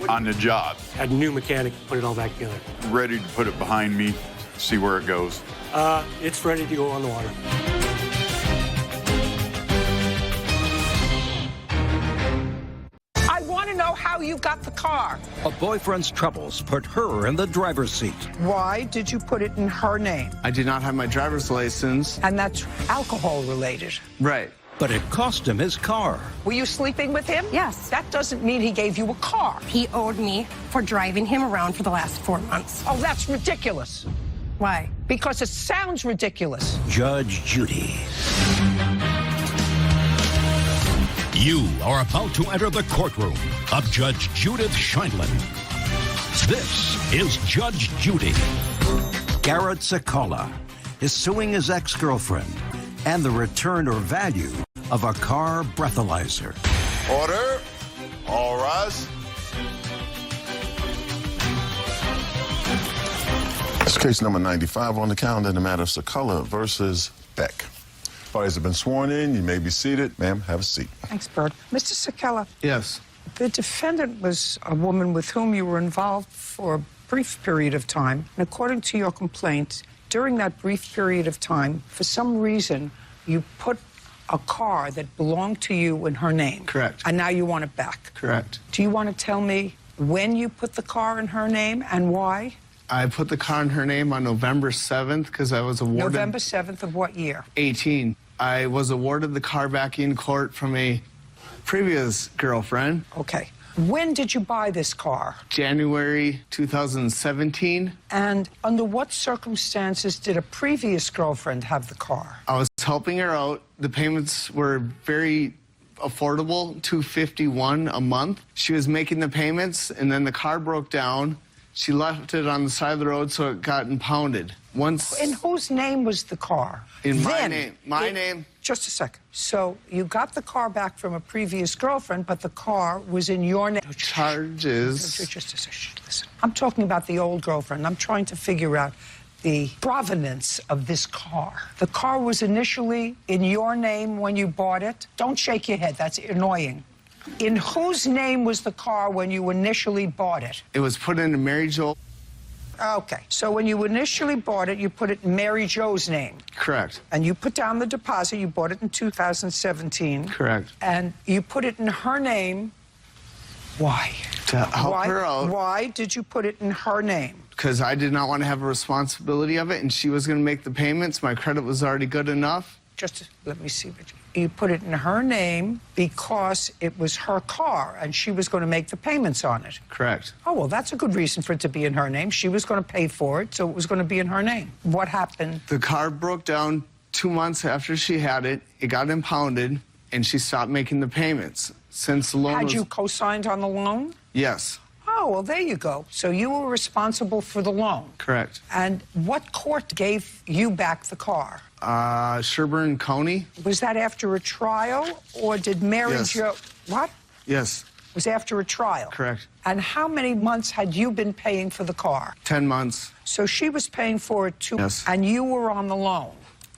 on the job. Had a new mechanic put it all back together. Ready to put it behind me, see where it goes. It's ready to go on the water. I want to know how you got the car. A boyfriend's troubles put her in the driver's seat. Why did you put it in her name? I did not have my driver's license. And that's alcohol related. Right. But it cost him his car. Were you sleeping with him? Yes. That doesn't mean he gave you a car. He owed me for driving him around for the last 4 months. Oh, that's ridiculous. Why? Because it sounds ridiculous. Judge Judy. You are about to enter the courtroom of Judge Judith Sheindlin. This is Judge Judy. Garrett Sakala is suing his ex-girlfriend and the return or value of a car breathalyzer. Order. All rise. It's case number 95 on the calendar in the matter of Sakala versus Beck. Parties have been sworn in. You may be seated. Ma'am, have a seat. Thanks, Bert. Mr. Sakala. Yes. The defendant was a woman with whom you were involved for a brief period of time. And according to your complaint, during that brief period of time, for some reason, you put a car that belonged to you in her name. Correct. And now you want it back. Correct. Do you want to tell me when you put the car in her name and why? I put the car in her name on November 7th because I was awarded... November 7th of what year? 18. I was awarded the car back in court from a previous girlfriend. Okay. When did you buy this car? January 2017. And under what circumstances did a previous girlfriend have the car? I was helping her out. The payments were very affordable, $251 a month. She was making the payments, and then the car broke down. She left it on the side of the road, so it got impounded. Once... In whose name was the car? In my name. My name. Just a second. So you got the car back from a previous girlfriend, but the car was in your name. Charges. Just a second. Listen. I'm talking about the old girlfriend. I'm trying to figure out the provenance of this car. The car was initially in your name when you bought it. Don't shake your head. That's annoying. In whose name was the car when you initially bought it? It was put into Mary Jo. Okay, so when you initially bought it, you put it in Mary Jo's name. Correct. And you put down the deposit. You bought it in 2017. Correct. And you put it in her name. Why? To help her out. Why did you put it in her name? Because I did not want to have a responsibility of it, and she was going to make the payments. My credit was already good enough. Just let me see what you put it in her name because it was her car and she was going to make the payments on it. Correct. Oh, well, that's a good reason for it to be in her name. She was going to pay for it, so it was going to be in her name. What happened? The car broke down 2 months after she had it. It got impounded, and she stopped making the payments. Since the loan Had you co-signed on the loan? Yes. Oh, well, there you go. So you were responsible for the loan. Correct. And what court gave you back the car? Sherburne County. Was that after a trial, or did Mary Jo... What? Yes. It was after a trial? Correct. And how many months had you been paying for the car? 10 months. So she was paying for it too, yes. And you were on the loan?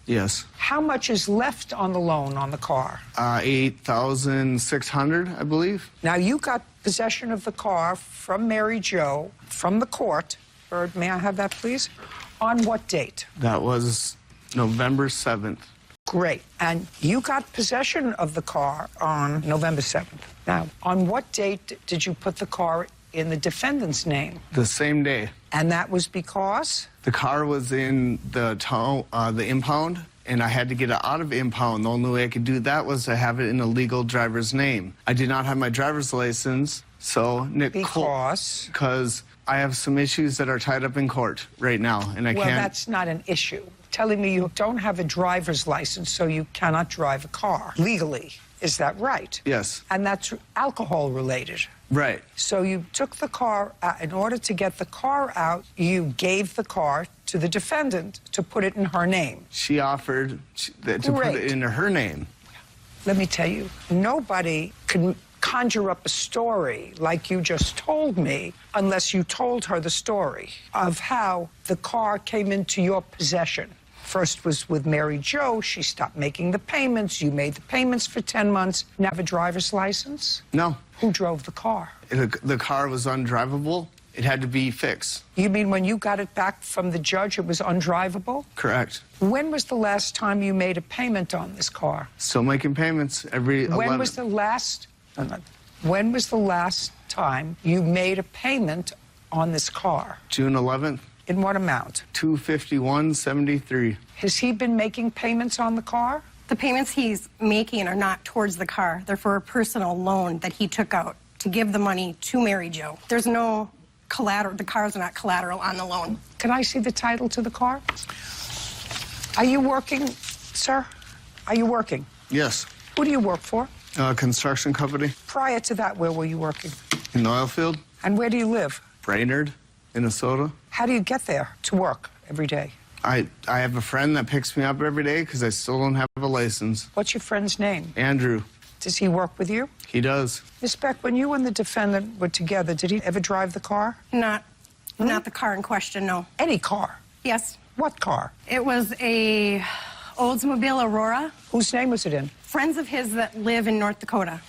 Yes. How much is left on the loan on the car? $8,600, I believe. Now, you got possession of the car from Mary Jo, from the court. Bird, may I have that, please? On what date? That was November 7th. Great. And you got possession of the car on November 7th. Now, on what date did you put the car in the defendant's name? The same day. And that was because? The car was in the impound, and I had to get it out of impound. The only way I could do that was to have it in a legal driver's name. I did not have my driver's license, so because I have some issues that are tied up in court right now, and I can't... Well, that's not an issue. Telling me you don't have a driver's license, so you cannot drive a car legally. Is that right? Yes. And that's alcohol-related. Right. So you took the car out. In order to get the car out, you gave the car to the defendant to put it in her name. She offered to put it in her name. Let me tell you, nobody can conjure up a story like you just told me unless you told her the story of how the car came into your possession. First was with Mary Jo. She stopped making the payments. You made the payments for 10 months. Now have a driver's license? No. Who drove the car? The car was undrivable. It had to be fixed. You mean when you got it back from the judge, it was undrivable? Correct. When was the last time you made a payment on this car? Still making payments every 11. When was the last time you made a payment on this car? June 11th. In what amount? $251.73. Has he been making payments on the car? The payments he's making are not towards the car. They're for a personal loan that he took out to give the money to Mary Jo. There's no collateral. The car's not collateral on the loan. Can I see the title to the car? Are you working, sir? Are you working? Yes. Who do you work for? Construction company. Prior to that, where were you working? In the oil field. And where do you live? Brainerd, Minnesota. How do you get there to work every day? I have a friend that picks me up every day because I still don't have a license. What's your friend's name? Andrew. Does he work with you? He does. Ms. Beck, when you and the defendant were together, did he ever drive the car? Not the car in question, no. Any car? Yes. What car? It was a Oldsmobile Aurora. Whose name was it in? Friends of his that live in North Dakota.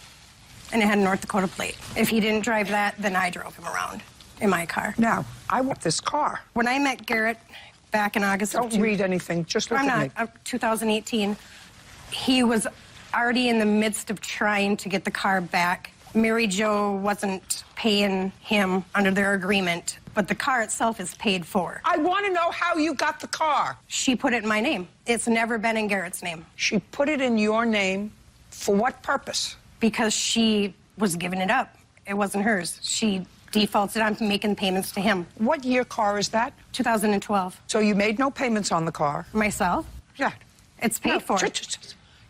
and it had a North Dakota plate. If he didn't drive that, then I drove him around in my car. Now, I want this car. When I met Garrett back in August Don't read anything, just look at me. 2018, he was already in the midst of trying to get the car back. Mary Jo wasn't paying him under their agreement, but the car itself is paid for. I want to know how you got the car. She put it in my name. It's never been in Garrett's name. She put it in your name for what purpose? Because she was giving it up. It wasn't hers. She defaulted on making payments to him. What year car is that? 2012. So you made no payments on the car? Myself? Yeah. It's paid for.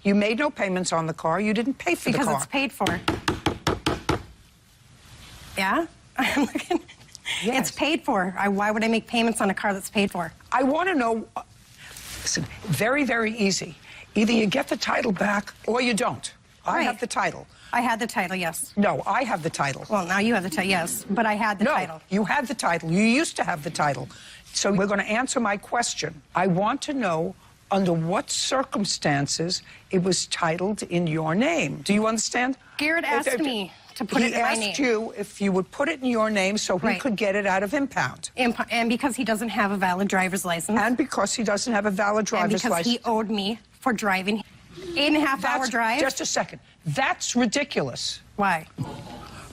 You made no payments on the car. You didn't pay for the car. Because it's paid for. Yeah? Yes. It's paid for. Why would I make payments on a car that's paid for? I want to know, listen, very, very easy. Either you get the title back or you don't. I have the title. I had the title, yes. No, I have the title. Well, now you have the title, yes, but I had the title. No, you had the title. You used to have the title. So we're going to answer my question. I want to know under what circumstances it was titled in your name. Do you understand? Garrett asked me to put it in my name. He asked you if you would put it in your name so he could get it out of impound. And because he doesn't have a valid driver's license. And because he doesn't have a valid driver's license. And because he owed me for driving 8.5-hour drive. Just a second. That's ridiculous. Why?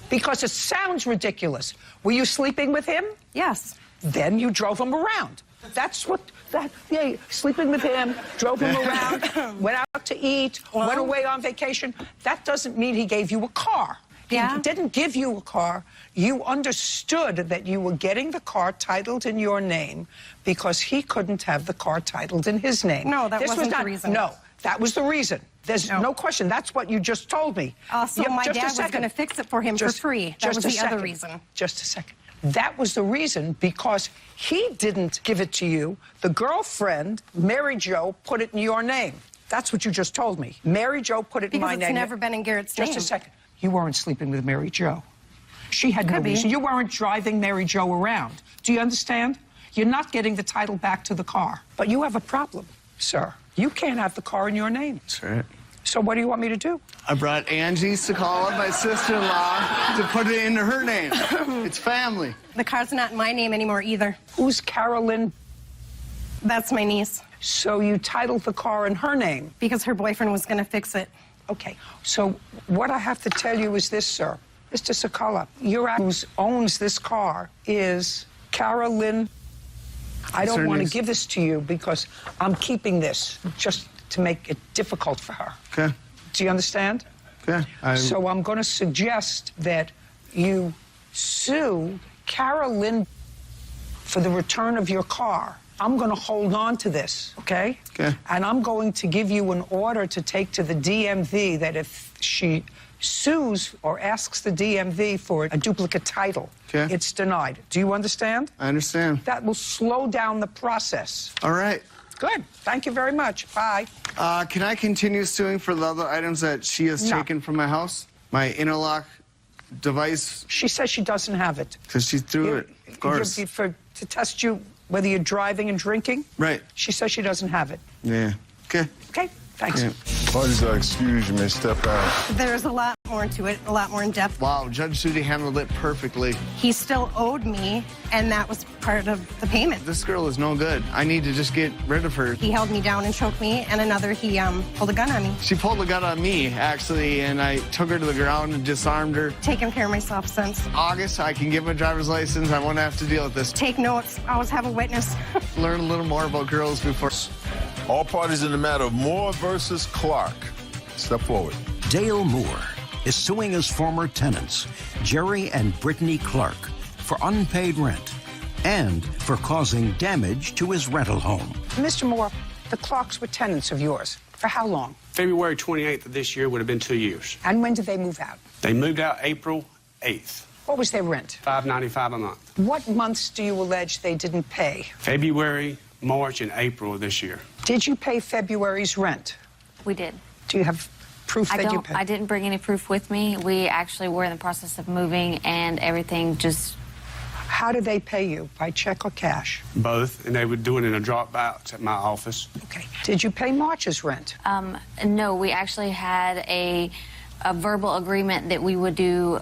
Because it sounds ridiculous. Were you sleeping with him? Yes. Then you drove him around. That's what, yeah, sleeping with him, drove him around, went out to eat, went away on vacation. That doesn't mean he gave you a car. Yeah. He didn't give you a car. You understood that you were getting the car titled in your name because he couldn't have the car titled in his name. No, that wasn't the reason. No, that was the reason. There's no question. That's what you just told me. So my dad was going to fix it for him for free. That was the other reason. Just a second. That was the reason because he didn't give it to you. The girlfriend, Mary Jo, put it in your name. That's what you just told me. Mary Jo put it in my name. Because it's never been in Garrett's name. Just a second. You weren't sleeping with Mary Jo. She had no reason. You weren't driving Mary Jo around. Do you understand? You're not getting the title back to the car. But you have a problem, sir. You can't have the car in your name. That's right. So what do you want me to do? I brought Angie to call up my sister-in-law to put it into her name. It's family. The car's not in my name anymore either. Who's Carolyn? That's my niece. So you titled the car in her name? Because her boyfriend was going to fix it. Okay. So what I have to tell you is this, sir. Mr. Sakala, who owns this car is Carolyn. I don't want to give this to you because I'm keeping this just to make it difficult for her. Okay. Do you understand? Okay. So I'm going to suggest that you sue Carolyn for the return of your car. I'm going to hold on to this, okay? Okay. And I'm going to give you an order to take to the DMV that if she sues or asks the DMV for a duplicate title, it's denied. Do you understand? I understand. That will slow down the process. All right. Good. Thank you very much. Bye. Can I continue suing for the other items that she has taken from my house? My interlock device? She says she doesn't have it. Because she threw it, of course. To test you whether you're driving and drinking? Right. She says she doesn't have it. Yeah. Okay. Okay. Thanks. Yeah. Parties are excused. You may step out. There's a lot more to it, a lot more in depth. Wow, Judge Judy handled it perfectly. He still owed me, and that was part of the payment. This girl is no good. I need to just get rid of her. He held me down and choked me, and another, he pulled a gun on me. She pulled a gun on me, actually, and I took her to the ground and disarmed her. Taken care of myself since. August, I can get my driver's license. I won't have to deal with this. Take notes. Always have a witness. Learn a little more about girls before. All parties in the matter of Moore versus Clark. Step forward. Dale Moore is suing his former tenants, Jerry and Brittany Clark, for unpaid rent and for causing damage to his rental home. Mr. Moore, the Clarks were tenants of yours. For how long? February 28th of this year would have been 2 years. And when did they move out? They moved out April 8th. What was their rent? $5.95 a month. What months do you allege they didn't pay? February, March, and April of this year. Did you pay February's rent? We did. Do you have proof that you paid? I didn't bring any proof with me. We actually were in the process of moving, and everything just... How did they pay you? By check or cash? Both, and they would do it in a drop box at my office. Okay. Did you pay March's rent? No, we actually had a a verbal agreement that we would do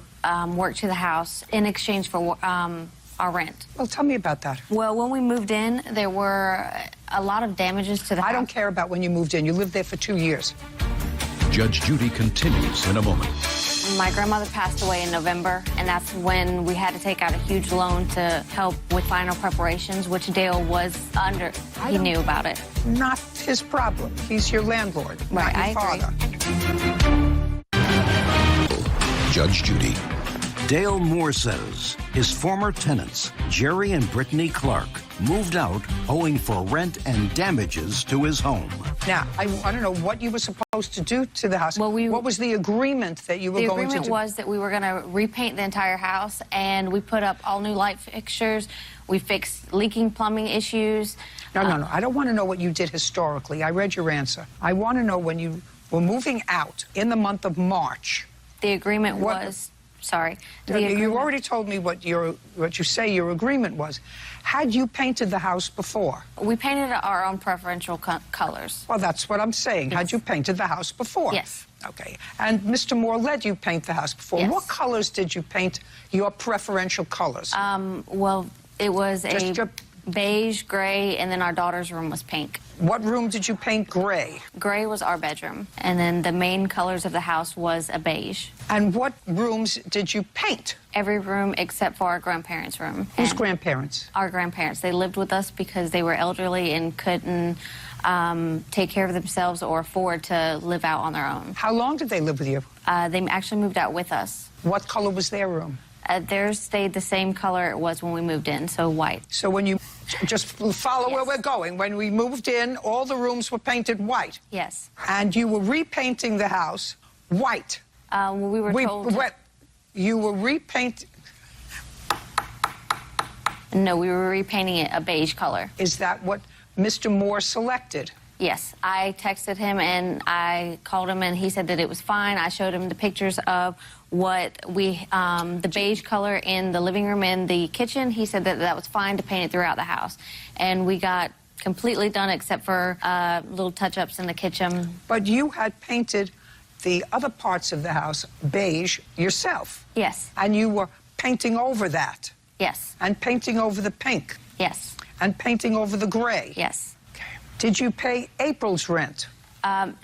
work to the house in exchange for our rent. Well, tell me about that. Well, when we moved in, there were a lot of damages to the house. I don't care about when you moved in. You lived there for 2 years. Judge Judy continues in a moment. My grandmother passed away in November, and that's when we had to take out a huge loan to help with final preparations, which Dale was under. He knew about it. Not his problem. He's your landlord, Right, not your I father. Judge Judy. Dale Moore says his former tenants, Jerry and Brittany Clark, moved out owing for rent and damages to his home. Now, I want to know what you were supposed to do to the house. Well, what was the agreement that you were going to do? The agreement was that we were going to repaint the entire house, and we put up all new light fixtures. We fixed leaking plumbing issues. No. I don't want to know what you did historically. I read your answer. I want to know when you were moving out in the month of March. The agreement was... Sorry. You already told me what you say your agreement was. Had you painted the house before? We painted our own preferential colors. Well, that's what I'm saying. Yes. Had you painted the house before? Yes. Okay. And Mr. Moore let you paint the house before. Yes. What colors did you paint your preferential colors? Well, it was a beige, gray, and then our daughter's room was pink. What room did you paint gray? Gray was our bedroom, and then the main colors of the house was a beige. And what rooms did you paint? Every room except for our grandparents' room. Whose grandparents? Our grandparents. They lived with us because they were elderly and couldn't take care of themselves or afford to live out on their own. How long did they live with you? They actually moved out with us. What color was their room? Theirs stayed the same color it was when we moved in, so white. So when you just follow where we're going, when we moved in, all the rooms were painted white. Yes. And you were repainting the house white. We were told... You were repainting... No, we were repainting it a beige color. Is that what Mr. Moore selected? Yes. I texted him and I called him and he said that it was fine. I showed him the pictures of what the beige color in the living room and the kitchen. He said that that was fine to paint it throughout the house. And we got completely done except for little touch-ups in the kitchen. But you had painted the other parts of the house beige yourself. Yes. And you were painting over that. Yes. And painting over the pink. Yes. And painting over the gray. Yes. Did you pay April's rent?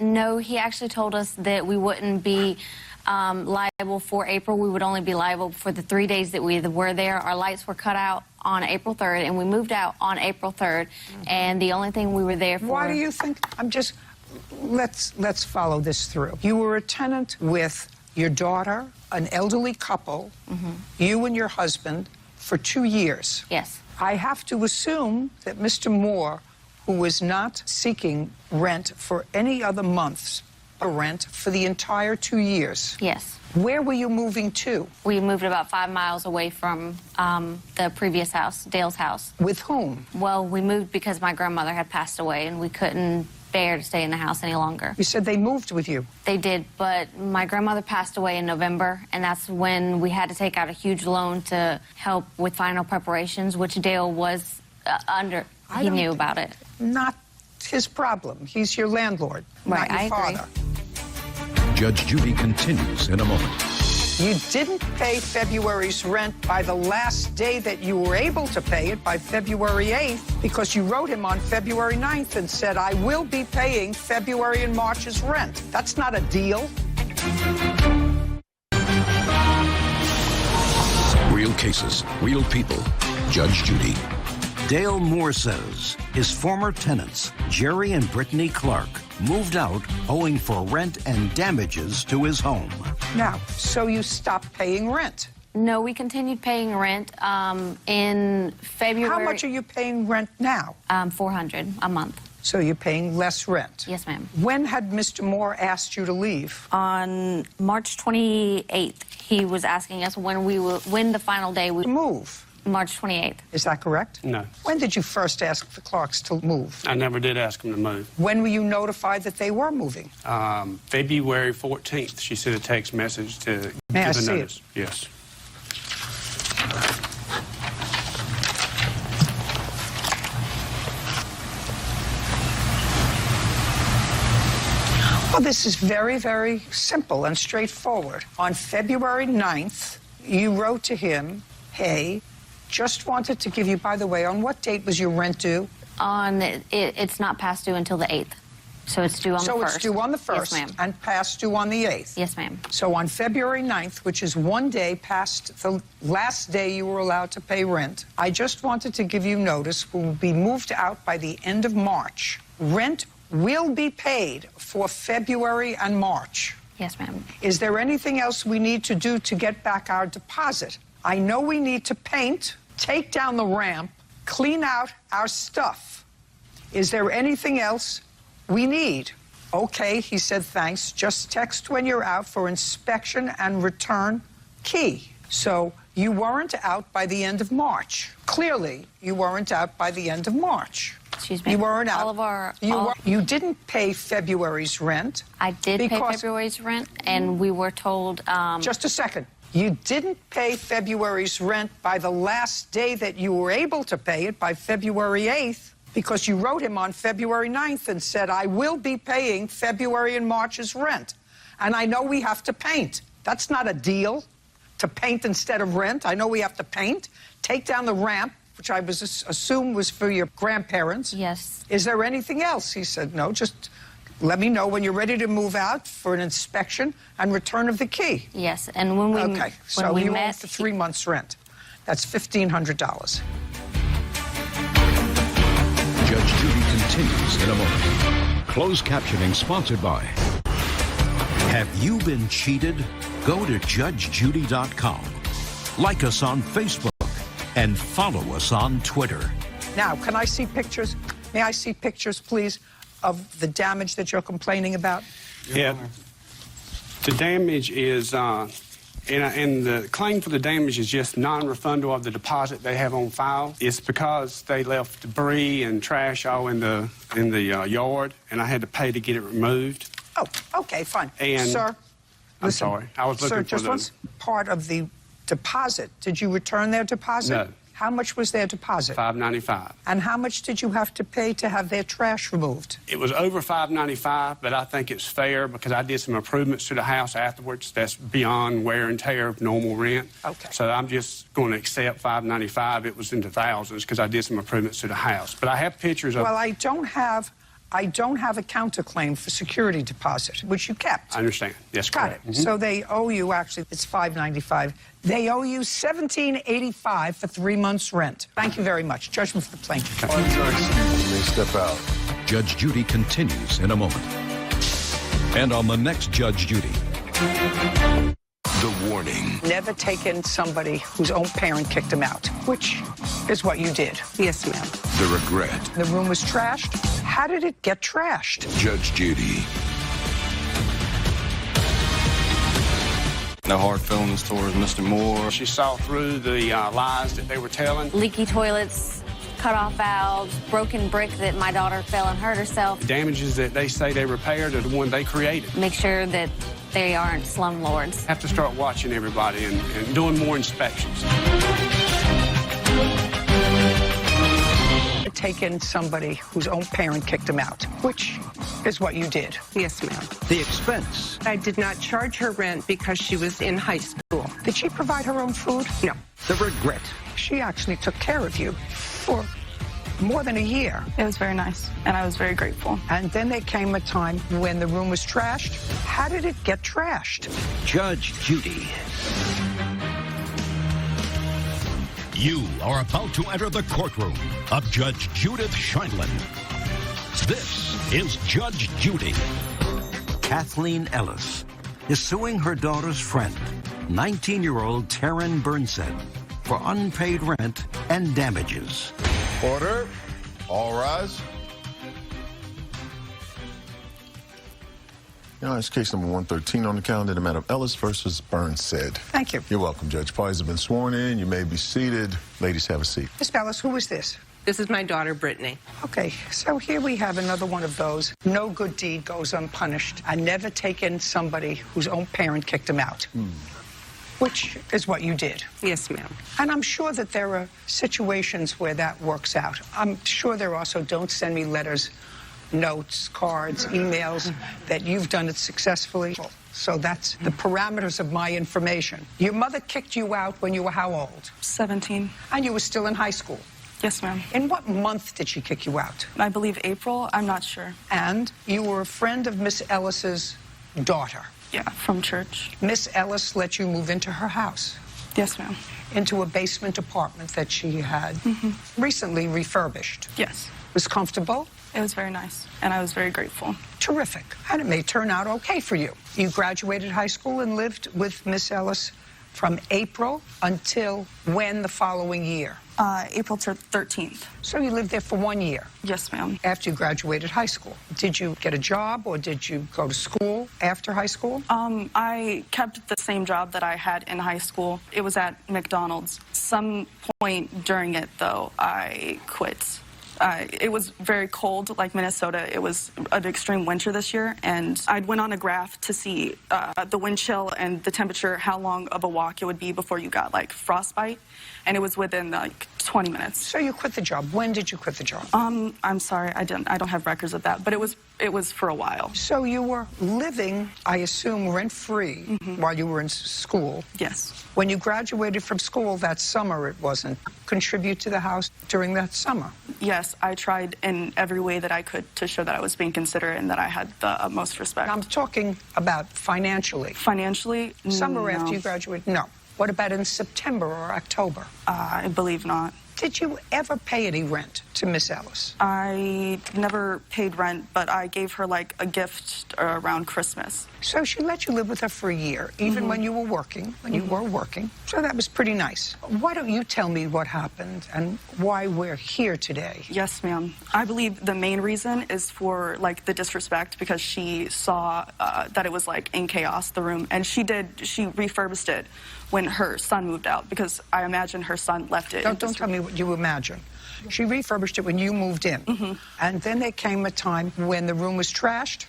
No, he actually told us that we wouldn't be liable for April. We would only be liable for the 3 days that we were there. Our lights were cut out on April 3rd, and we moved out on April 3rd. And the only thing we were there for... Why do you think... Let's follow this through. You were a tenant with your daughter, an elderly couple, you and your husband, for 2 years. Yes. I have to assume that Mr. Moore, who was not seeking rent for any other months, rent for the entire 2 years. Yes. Where were you moving to? We moved about 5 miles away from the previous house, Dale's house. With whom? Well, we moved because my grandmother had passed away and we couldn't bear to stay in the house any longer. You said they moved with you. They did, but my grandmother passed away in November, and that's when we had to take out a huge loan to help with final preparations, which Dale was under. He knew about it. Not his problem. He's your landlord, right, not your father. Judge Judy continues in a moment. You didn't pay February's rent by the last day that you were able to pay it, by February 8th, because you wrote him on February 9th and said, I will be paying February and March's rent. That's not a deal. Real cases, real people. Judge Judy. Dale Moore says his former tenants, Jerry and Brittany Clark, moved out owing for rent and damages to his home. Now, so you stopped paying rent? No, we continued paying rent in February. How much are you paying rent now? $400 a month. So you're paying less rent? Yes, ma'am. When had Mr. Moore asked you to leave? On March 28th, he was asking us when the final day we move. March 28th. Is that correct? No. When did you first ask the Clarks to move? I never did ask them to move. When were you notified that they were moving? February 14th. She sent a text message to May I give a see notice. it? Yes. Well, this is very, very simple and straightforward. On February 9th, you wrote to him, hey, just wanted to give you, by the way, on what date was your rent due? It's not past due until the 8th. So it's due on the 1st. So it's due on the 1st. Yes, ma'am. And past due on the 8th. Yes, ma'am. So on February 9th, which is one day past the last day you were allowed to pay rent, I just wanted to give you notice we'll be moved out by the end of March. Rent will be paid for February and March. Yes, ma'am. Is there anything else we need to do to get back our deposit? I know we need to paint, take down the ramp, clean out our stuff. Is there anything else we need? Okay, he said, thanks. Just text when you're out for inspection and return key. So you weren't out by the end of March. Clearly, you weren't out by the end of March. Excuse me. You weren't out. All of our... You didn't pay February's rent. I did pay February's rent, and we were told... Just a second. You didn't pay February's rent by the last day that you were able to pay it, by February 8th, because you wrote him on February 9th and said, I will be paying February and March's rent. And I know we have to paint. That's not a deal, to paint instead of rent. I know we have to paint. Take down the ramp, which I assumed was for your grandparents. Yes. Is there anything else? He said, no, just let me know when you're ready to move out for an inspection and return of the key. Yes, and when we Okay, so you owe for 3 months' rent. That's $1,500. Judge Judy continues in a moment. Closed captioning sponsored by... Have you been cheated? Go to judgejudy.com. Like us on Facebook and follow us on Twitter. Now, can I see pictures? May I see pictures, please, of the damage that you're complaining about? Yeah. The damage is, and the claim for the damage is just non-refundable of the deposit they have on file. It's because they left debris and trash all in the yard, and I had to pay to get it removed. Oh, okay, fine. And sir, I'm listen, sorry. I was looking sir, for just what's part of the deposit? Did you return their deposit? No. How much was their deposit? $5.95. And how much did you have to pay to have their trash removed? It was over $5.95, but I think it's fair because I did some improvements to the house afterwards. That's beyond wear and tear of normal rent. Okay. So I'm just going to accept $5.95. It was in the thousands because I did some improvements to the house. But I have pictures of... Well, I don't have a counterclaim for security deposit, which you kept. I understand. Yes, Got correct. it. So they owe you, actually, it's $5.95. They owe you $17.85 for 3 months' rent. Thank you very much. Judgment for the plaintiff. You may step out. Judge Judy continues in a moment. And on the next Judge Judy. The warning. Never taken somebody whose own parent kicked him out, which is what you did. Yes, ma'am. The regret. The room was trashed. How did it get trashed? Judge Judy. No hard feelings towards Mr. Moore. She saw through the lies that they were telling. Leaky toilets, cut-off valves, broken brick that my daughter fell and hurt herself. The damages that they say they repaired are the one they created. Make sure that they aren't slumlords. Have to start watching everybody and doing more inspections. Taken somebody whose own parent kicked him out, which is what you did. Yes, ma'am. The expense. I did not charge her rent because she was in high school. Did she provide her own food? No. The regret. She actually took care of you for more than a year. It was very nice, and I was very grateful. And then there came a time when the room was trashed. How did it get trashed? Judge Judy. You are about to enter the courtroom of Judge Judith Sheindlin. This is Judge Judy. Kathleen Ellis is suing her daughter's friend, 19-year-old Taryn Burnsett, for unpaid rent and damages. Order. All rise. Now, it's case number 113 on the calendar, the matter of Ellis versus Burnsett. Thank you. You're welcome, Judge. Parties have been sworn in. You may be seated. Ladies, have a seat. Miss Ellis, who is this? This is my daughter, Brittany. Okay, so here we have another one of those. No good deed goes unpunished. I never taken somebody whose own parent kicked him out. Which is what you did. Yes, ma'am. And I'm sure that there are situations where that works out. I'm sure there are also don't send me letters notes, cards, emails, that you've done it successfully. So that's the parameters of my information. Your mother kicked you out when you were how old? 17. And you were still in high school? Yes, ma'am. In what month did she kick you out? I believe April. I'm not sure. And you were a friend of Miss Ellis's daughter? Yeah, from church. Miss Ellis let you move into her house? Yes, ma'am. Into a basement apartment that she had recently refurbished? Yes. Was comfortable? It was very nice, and I was very grateful. Terrific. And it may turn out okay for you. You graduated high school and lived with Miss Ellis from April until when the following year? April 13th. So you lived there for 1 year? Yes, ma'am. After you graduated high school. Did you get a job or did you go to school after high school? I kept the same job that I had in high school. It was at McDonald's. Some point during it, though, I quit. It was very cold, like Minnesota. It was an extreme winter this year, and I went on a graph to see the wind chill and the temperature, how long of a walk it would be before you got, like, frostbite, and it was within, like, 20 minutes. So you quit the job. When did you quit the job? I'm sorry, I don't have records of that, but it was for a while. So you were living, I assume, rent-free while you were in school? Yes. When you graduated from school that summer, it wasn't. Contribute to the house during that summer? Yes, I tried in every way that I could to show that I was being considerate and that I had the utmost respect. I'm talking about financially. Financially? Summer no. after you graduated? No. What about in September or October? I believe not. Did you ever pay any rent to Miss Ellis? I never paid rent, but I gave her, like, a gift around Christmas. So she let you live with her for a year, even when you were working, So that was pretty nice. Why don't you tell me what happened and why we're here today? Yes, ma'am. I believe the main reason is for, like, the disrespect, because she saw that it was, like, in chaos, the room, and she refurbished it when her son moved out, because I imagine her son left it. Don't tell me what you imagine. She refurbished it when you moved in. And then there came a time when the room was trashed?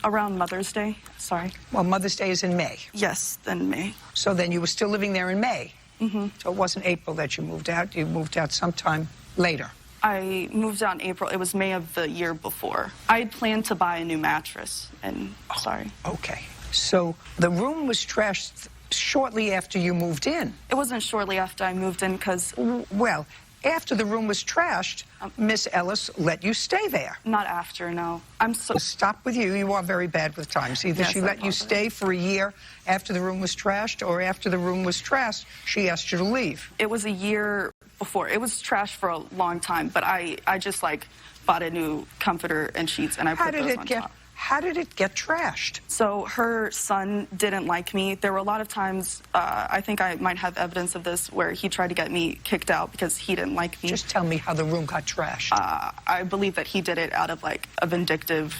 Around Mother's Day, sorry. Well, Mother's Day is in May. Yes, in May. So then you were still living there in May? So it wasn't April that you moved out. You moved out sometime later. I moved out in April. It was May of the year before. I had planned to buy a new mattress, and sorry. Okay. So the room was trashed shortly after you moved in. It wasn't shortly after I moved in, because... Well, after the room was trashed, Miss Ellis let you stay there. Not after, no. I'm so... Stop with you. You are very bad with times. Either yes, she let you stay for a year after the room was trashed, or after the room was trashed, she asked you to leave. It was a year before. It was trashed for a long time, but I just, like, bought a new comforter and sheets, and I put those on top. How did it get trashed? So her son didn't like me. There were a lot of times, I think I might have evidence of this, where he tried to get me kicked out because he didn't like me. Just tell me how the room got trashed. I believe that he did it out of, like, a vindictive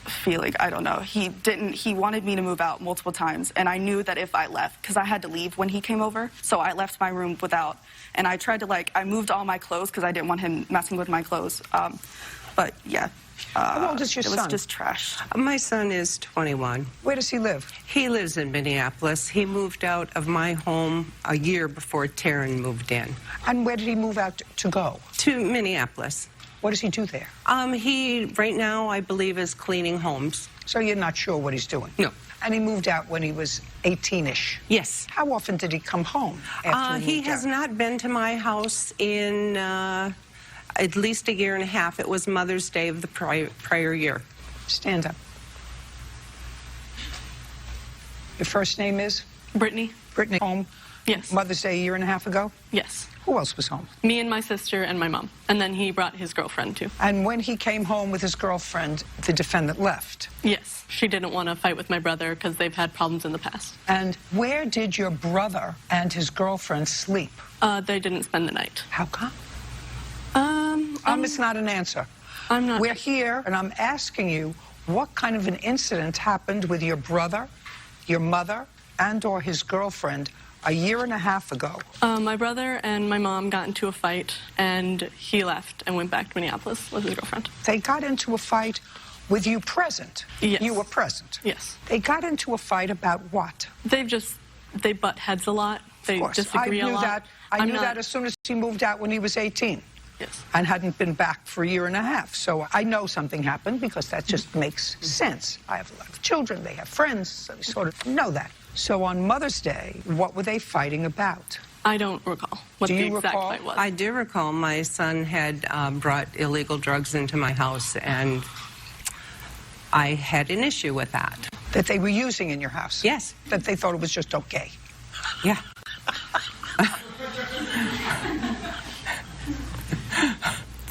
feeling. I don't know. He wanted me to move out multiple times, and I knew that if I left, because I had to leave when he came over, so I left my room without, and I tried to, like, I moved all my clothes because I didn't want him messing with my clothes. But yeah. How old is your son? It was just trash. My son is 21. Where does he live? He lives in Minneapolis. He moved out of my home a year before Taryn moved in. And where did he move out to go? To Minneapolis. What does he do there? He, right now, I believe, is cleaning homes. So you're not sure what he's doing? No. And he moved out when he was 18-ish? Yes. How often did he come home after he has not been to my house in at least a year and a half. It was Mother's Day of the prior year. Stand up. Your first name is? Brittany. Brittany. Home? Yes. Mother's Day a year and a half ago? Yes. Who else was home? Me and my sister and my mom. And then he brought his girlfriend, too. And when he came home with his girlfriend, the defendant left? Yes. She didn't want to fight with my brother because they've had problems in the past. And where did your brother and his girlfriend sleep? They didn't spend the night. How come? It's not an answer. I'm not. We're here, and I'm asking you, what kind of an incident happened with your brother, your mother, and or his girlfriend a year and a half ago? My brother and my mom got into a fight, and he left and went back to Minneapolis with his girlfriend. They got into a fight with you present? Yes. You were present? Yes. They got into a fight about what? They butt heads a lot. They disagree a lot. I knew that as soon as he moved out when he was 18. Yes. And hadn't been back for a year and a half. So I know something happened because that just makes sense. I have a lot of children, they have friends, so we sort of know that. So on Mother's Day, what were they fighting about? I don't recall what Do the you exact recall? fight was. I do recall my son had brought illegal drugs into my house, and I had an issue with that. That they were using in your house? Yes. That they thought it was just okay? Yeah.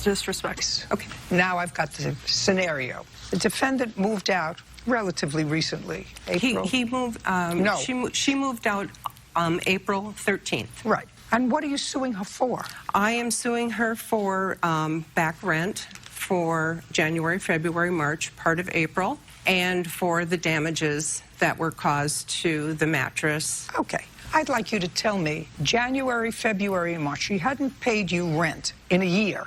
Disrespect. Okay. Now I've got the scenario. The defendant moved out relatively recently. April. He moved. No. She moved out April 13th. Right. And what are you suing her for? I am suing her for back rent for January, February, March, part of April, and for the damages that were caused to the mattress. Okay. I'd like you to tell me, January, February, and March, she hadn't paid you rent in a year,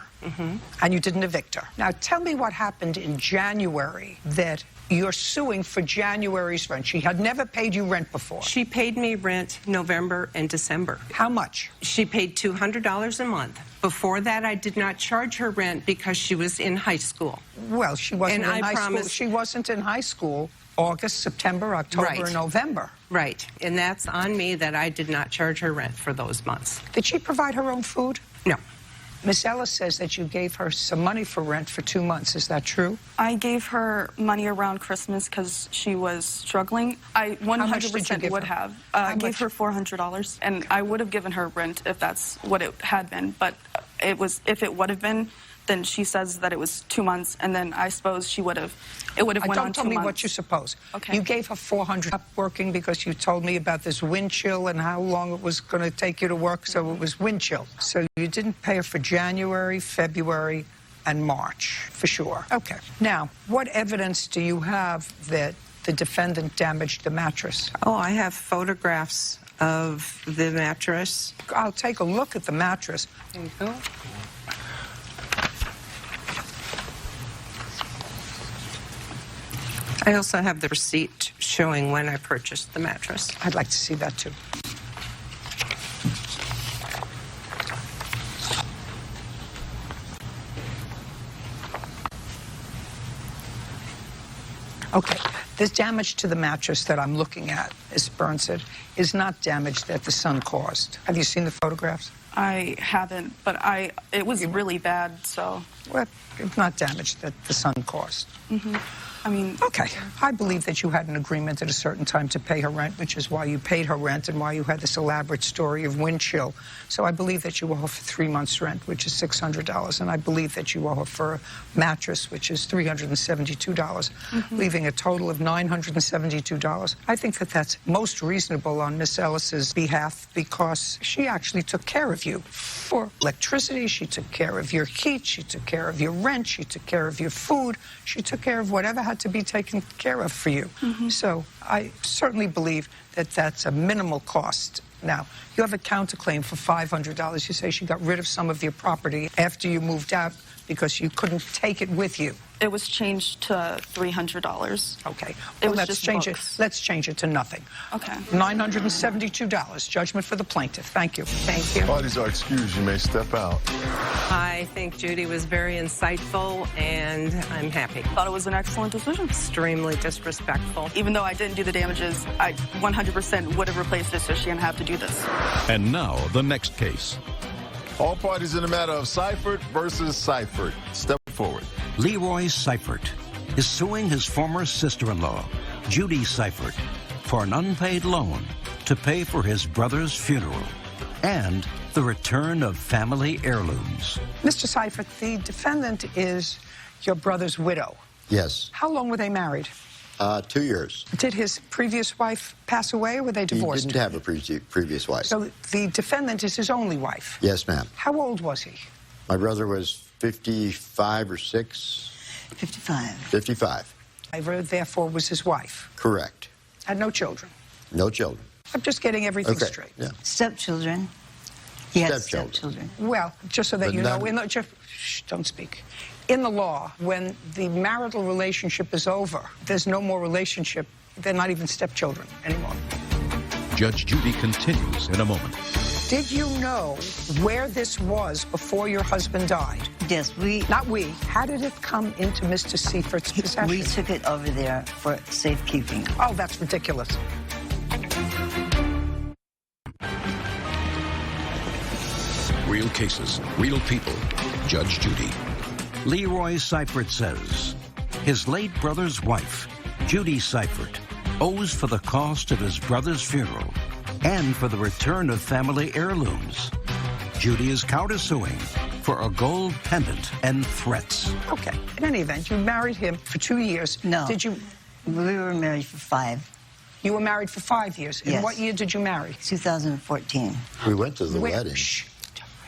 and you didn't evict her. Now, tell me what happened in January that you're suing for January's rent. She had never paid you rent before. She paid me rent November and December. How much? She paid $200 a month. Before that, I did not charge her rent because she was in high school. Well, she wasn't And in I high school. promised- She wasn't in high school August, September, October, Right. and November. Right. And that's on me that I did not charge her rent for those months. Did she provide her own food? No. Miss Ellis says that you gave her some money for rent for 2 months. Is that true? I gave her money around Christmas because she was struggling. I 100% give would her? have. How I gave much? her $400, and I would have given her rent if that's what it had been. But if it would have been, then she says that it was 2 months, and then I suppose it would have went on 2 months. Don't tell me what you suppose. Okay. You gave her $400 up working because you told me about this wind chill and how long it was going to take you to work, so it was wind chill. So you didn't pay her for January, February, and March, for sure. Okay. Now, what evidence do you have that the defendant damaged the mattress? Oh, I have photographs of the mattress. I'll take a look at the mattress. There you go. I also have the receipt showing when I purchased the mattress. I'd like to see that, too. Okay, this damage to the mattress that I'm looking at, Ms. Burnson, is not damage that the son caused. Have you seen the photographs? I haven't, but it was really bad, so. Well, it's not damage that the son caused. I mean. Okay, I believe that you had an agreement at a certain time to pay her rent, which is why you paid her rent and why you had this elaborate story of wind chill. So I believe that you owe her for 3 months' rent, which is $600, and I believe that you owe her for a mattress, which is $372, leaving a total of $972. I think that that's most reasonable on Miss Ellis's behalf because she actually took care of you for electricity, she took care of your heat, she took care of your rent, she took care of your food, she took care of whatever had to be taken care of for you. So I certainly believe that that's a minimal cost. Now, you have a counterclaim for $500. You say she got rid of some of your property after you moved out because you couldn't take it with you. It was changed to $300. Okay. It Well, was let's just change books. it. Let's change it to nothing. Okay. $972. Judgment for the plaintiff. Thank you. Thank you. Parties are excused. You may step out. I think Judy was very insightful, and I'm happy. Thought it was an excellent decision. Extremely disrespectful. Even though I didn't do the damages, I 100% would have replaced it so she didn't have to do this. And now, the next case. All parties in the matter of Seifert versus Seifert. Step forward. Leroy Seifert is suing his former sister-in-law, Judy Seifert, for an unpaid loan to pay for his brother's funeral and the return of family heirlooms. Mr. Seifert, the defendant is your brother's widow. Yes. How long were they married? 2 years. Did his previous wife pass away or were they divorced? He didn't have a previous wife. So the defendant is his only wife? Yes, ma'am. How old was he? My brother was 55 or 6. 55. 55. Therefore, was his wife. Correct. Had no children. No children. I'm just getting everything Okay. straight. Yeah. Stepchildren. He had Stepchildren. stepchildren. Well, just so that But you know, none- shh, don't speak. In the law, when the marital relationship is over, there's no more relationship. They're not even stepchildren anymore. Judge Judy continues in a moment. Did you know where this was before your husband died? Yes, Not we. How did it come into Mr. Seifert's possession? we took it over there for safekeeping. Oh, that's ridiculous. Real cases, real people. Judge Judy. Leroy Seifert says his late brother's wife, Judy Seifert, owes for the cost of his brother's funeral and for the return of family heirlooms. Judy is countersuing for a gold pendant and threats. Okay. In any event, you married him for 2 years. No. Did you? We were married for 5. You were married for 5 years. In Yes. what year did you marry? 2014. We went to the wedding. Shh.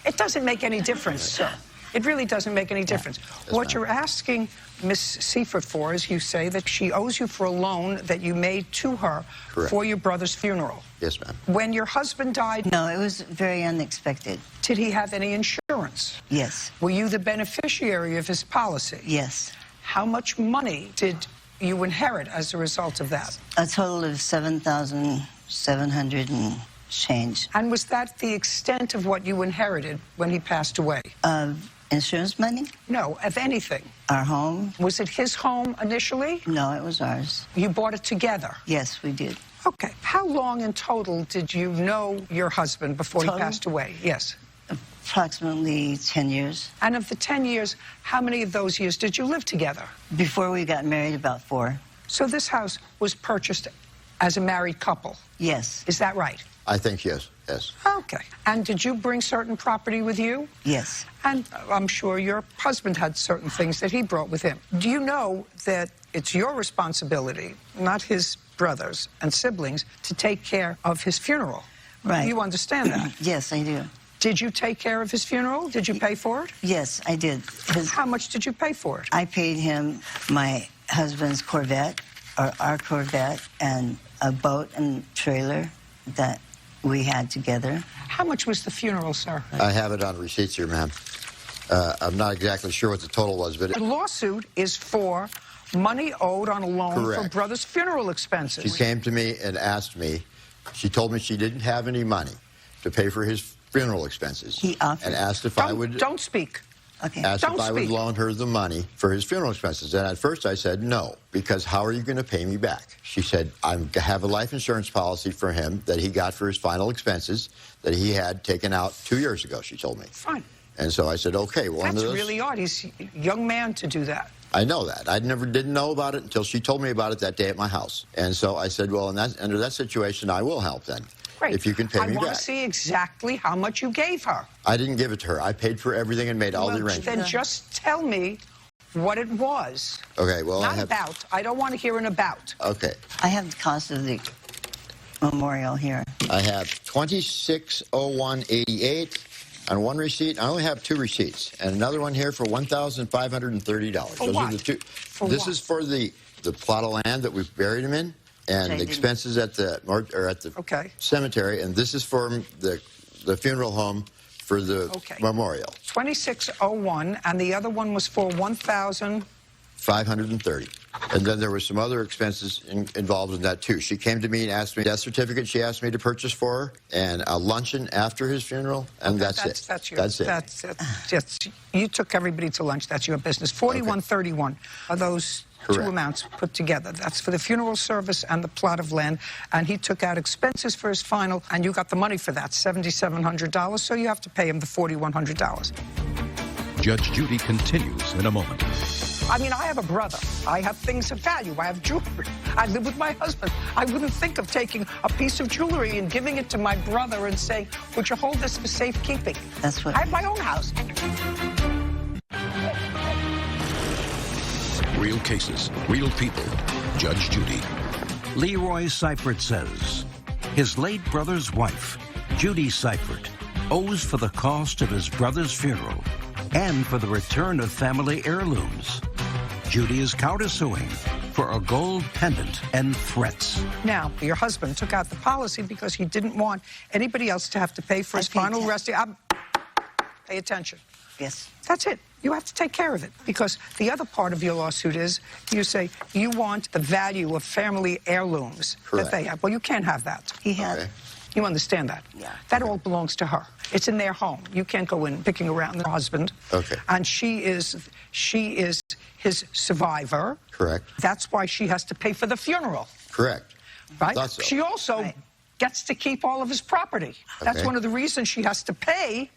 It doesn't make any difference, sir. It really doesn't make any difference. What you're asking Miss Seifert for is you say that she owes you for a loan that you made to her Correct. for your brother's funeral. Yes, ma'am. When your husband died, No, it was very unexpected. did he have any insurance? Yes. Were you the beneficiary of his policy? Yes. How much money did you inherit as a result of that? A total of $7,700 and change. And was that the extent of what you inherited when he passed away? Insurance money? No, of anything. Our home? Was it his home initially? No, it was ours. You bought it together? Yes, we did. Okay. How long in total did you know your husband before he Total? passed away? Yes. Approximately 10 years. And of the 10 years, how many of those years did you live together? Before we got married, about 4. So this house was purchased as a married couple? Yes. Is that right? I think yes, yes. Okay. And did you bring certain property with you? Yes. And I'm sure your husband had certain things that he brought with him. Do you know that it's your responsibility, not his brothers and siblings, to take care of his funeral? Right. You understand that? Yes, I do. Did you take care of his funeral? Did you pay for it? Yes, I did. How much did you pay for it? I paid him my husband's Corvette, or our Corvette, and a boat and trailer that we had together. How much was the funeral, sir? I have it on receipts here, ma'am. I'm not exactly sure what the total was, but The lawsuit is for money owed on a loan for Correct. brother's funeral expenses. she came to me and asked me, she told me she didn't have any money to pay for his funeral expenses. He offered. And asked if I would... Don't speak. Okay. Asked Don't if I would speak. loan her the money for his funeral expenses. And at first I said no, because how are you going to pay me back? She said, I have a life insurance policy for him that he got for his final expenses that he had taken out 2 years ago, she told me. Fine. And so I said, okay, well, That's under those... really odd. He's a young man to do that. I know that. I didn't know about it until she told me about it that day at my house. And so I said, well, under that situation, I will help then. Great. If you can pay me I want back. to see exactly how much you gave her. I didn't give it to her. I paid for everything and made all the arrangements. Then just tell me what it was. Okay, well, Not I have... about. I don't want to hear an about. Okay. I have the cost of the memorial here. I have $2601.88 on one receipt. I only have 2 receipts, and another one here for $1,530. Those what? are the 2. For this what? is for the plot of land that we've buried him in, and the expenses at the cemetery, and this is for the funeral home for the memorial. 2601, and the other one was for 1,000. 530. And then there were some other expenses involved in that, too. She came to me and asked me a death certificate she asked me to purchase for her, and a luncheon after his funeral, and that's it. That's it. You took everybody to lunch. That's your business. 4131 are those Correct. 2 amounts put together. That's for the funeral service and the plot of land. And he took out expenses for his final, and you got the money for that, $7,700. So you have to pay him the $4,100. Judge Judy continues in a moment. I mean, I have a brother. I have things of value. I have jewelry. I live with my husband. I wouldn't think of taking a piece of jewelry and giving it to my brother and saying, would you hold this for safekeeping? That's what... I have my own house. Real cases, real people. Judge Judy. Leroy Seifert says his late brother's wife, Judy Seifert, owes for the cost of his brother's funeral and for the return of family heirlooms. Judy is countersuing for a gold pendant and threats. Now, your husband took out the policy because he didn't want anybody else to have to pay for his final rest. Pay attention. Yes. That's it. You have to take care of it, because the other part of your lawsuit is you say you want the value of family heirlooms that they have. Well, you can't have that. He had You understand that? Yeah. That all belongs to her. It's in their home. You can't go in picking around her husband. Okay. And she is his survivor. Correct. That's why she has to pay for the funeral. Correct. Right? Thought so. She also gets to keep all of his property. That's Okay. one of the reasons she has to pay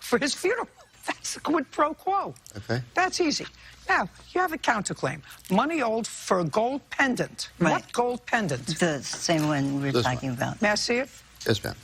for his funeral. That's a quid pro quo. Okay. That's easy. Now, you have a counterclaim. Money owed for a gold pendant. Right. What gold pendant? The same one we were This talking one. about. May I see it? Yes, ma'am.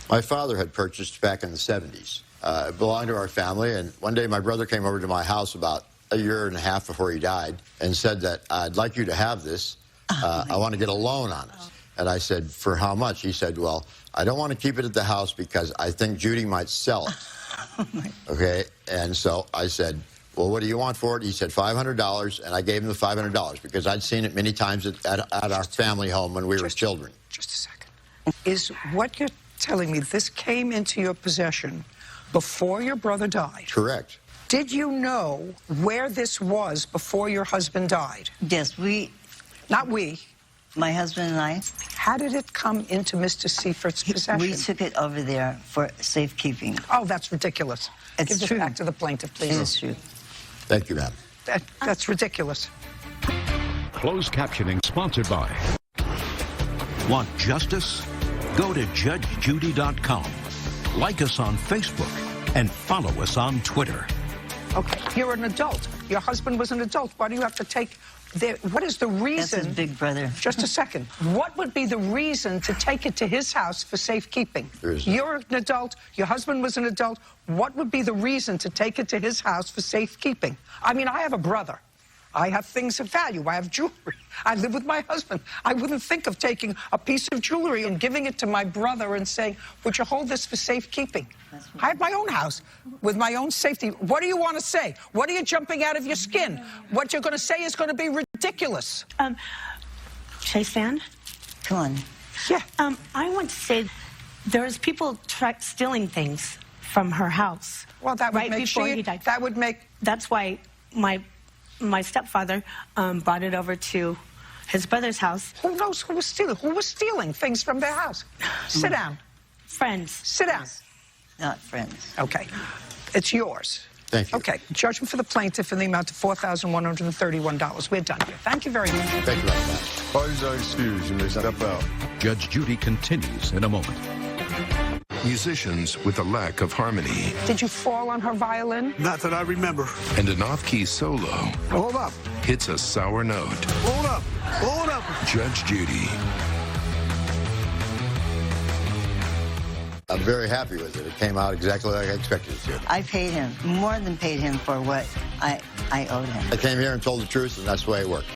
My father had purchased back in the 70s. It belonged to our family, and one day my brother came over to my house about a year and a half before he died and said that, I'd like you to have this. I want to get a loan on it. And I said, for how much? He said, well, I don't want to keep it at the house because I think Judy might sell it. Okay? And so I said, well, what do you want for it? He said, $500, and I gave him the $500 because I'd seen it many times at our family home when we were children. Just a second. Is what you're telling me, this came into your possession before your brother died? Correct. Did you know where this was before your husband died? Yes, Not we. my husband and I, How did it come into Mr. Seifert's possession? we took it over there for safekeeping. Oh, that's ridiculous. It's Give this true. back to the plaintiff, please. It is true. Thank you, ma'am. That's ridiculous. Closed captioning sponsored by. Want justice? Go to judgejudy.com. Like us on Facebook and follow us on Twitter. Okay, you're an adult. Your husband was an adult. Why do you have to take what is the reason? That's his big brother. Just a second. What would be the reason to take it to his house for safekeeping? You're an adult. Your husband was an adult. What would be the reason to take it to his house for safekeeping? I mean, I have a brother. I have things of value. I have jewelry. I live with my husband. I wouldn't think of taking a piece of jewelry and giving it to my brother and saying, would you hold this for safekeeping? I have my own house with my own safety. What do you want to say? What are you jumping out of your skin? What you're going to say is going to be ridiculous. Should I stand? Come on. Yeah. I want to say there's people stealing things from her house. Well, that would right make before he died. That would make. That's why my stepfather brought it over to his brother's house. Who knows who was stealing? Who was stealing things from their house? Sit down. Friends. Sit down. Not friends. Okay. It's yours. Thank you. Okay. Judgment for the plaintiff in the amount of $4,131. We're done here. Thank you very much. Thank you very much. Parties are excused. You may step out. Judge Judy continues in a moment. Musicians with a lack of harmony. Did you fall on her violin? Not that I remember. And an off-key solo. Hold up. Hits a sour note. Hold up. Hold up. Judge Judy. I'm very happy with it. It came out exactly like I expected it to. I paid him, more than paid him for what I owed him. I came here and told the truth, and that's the way it worked.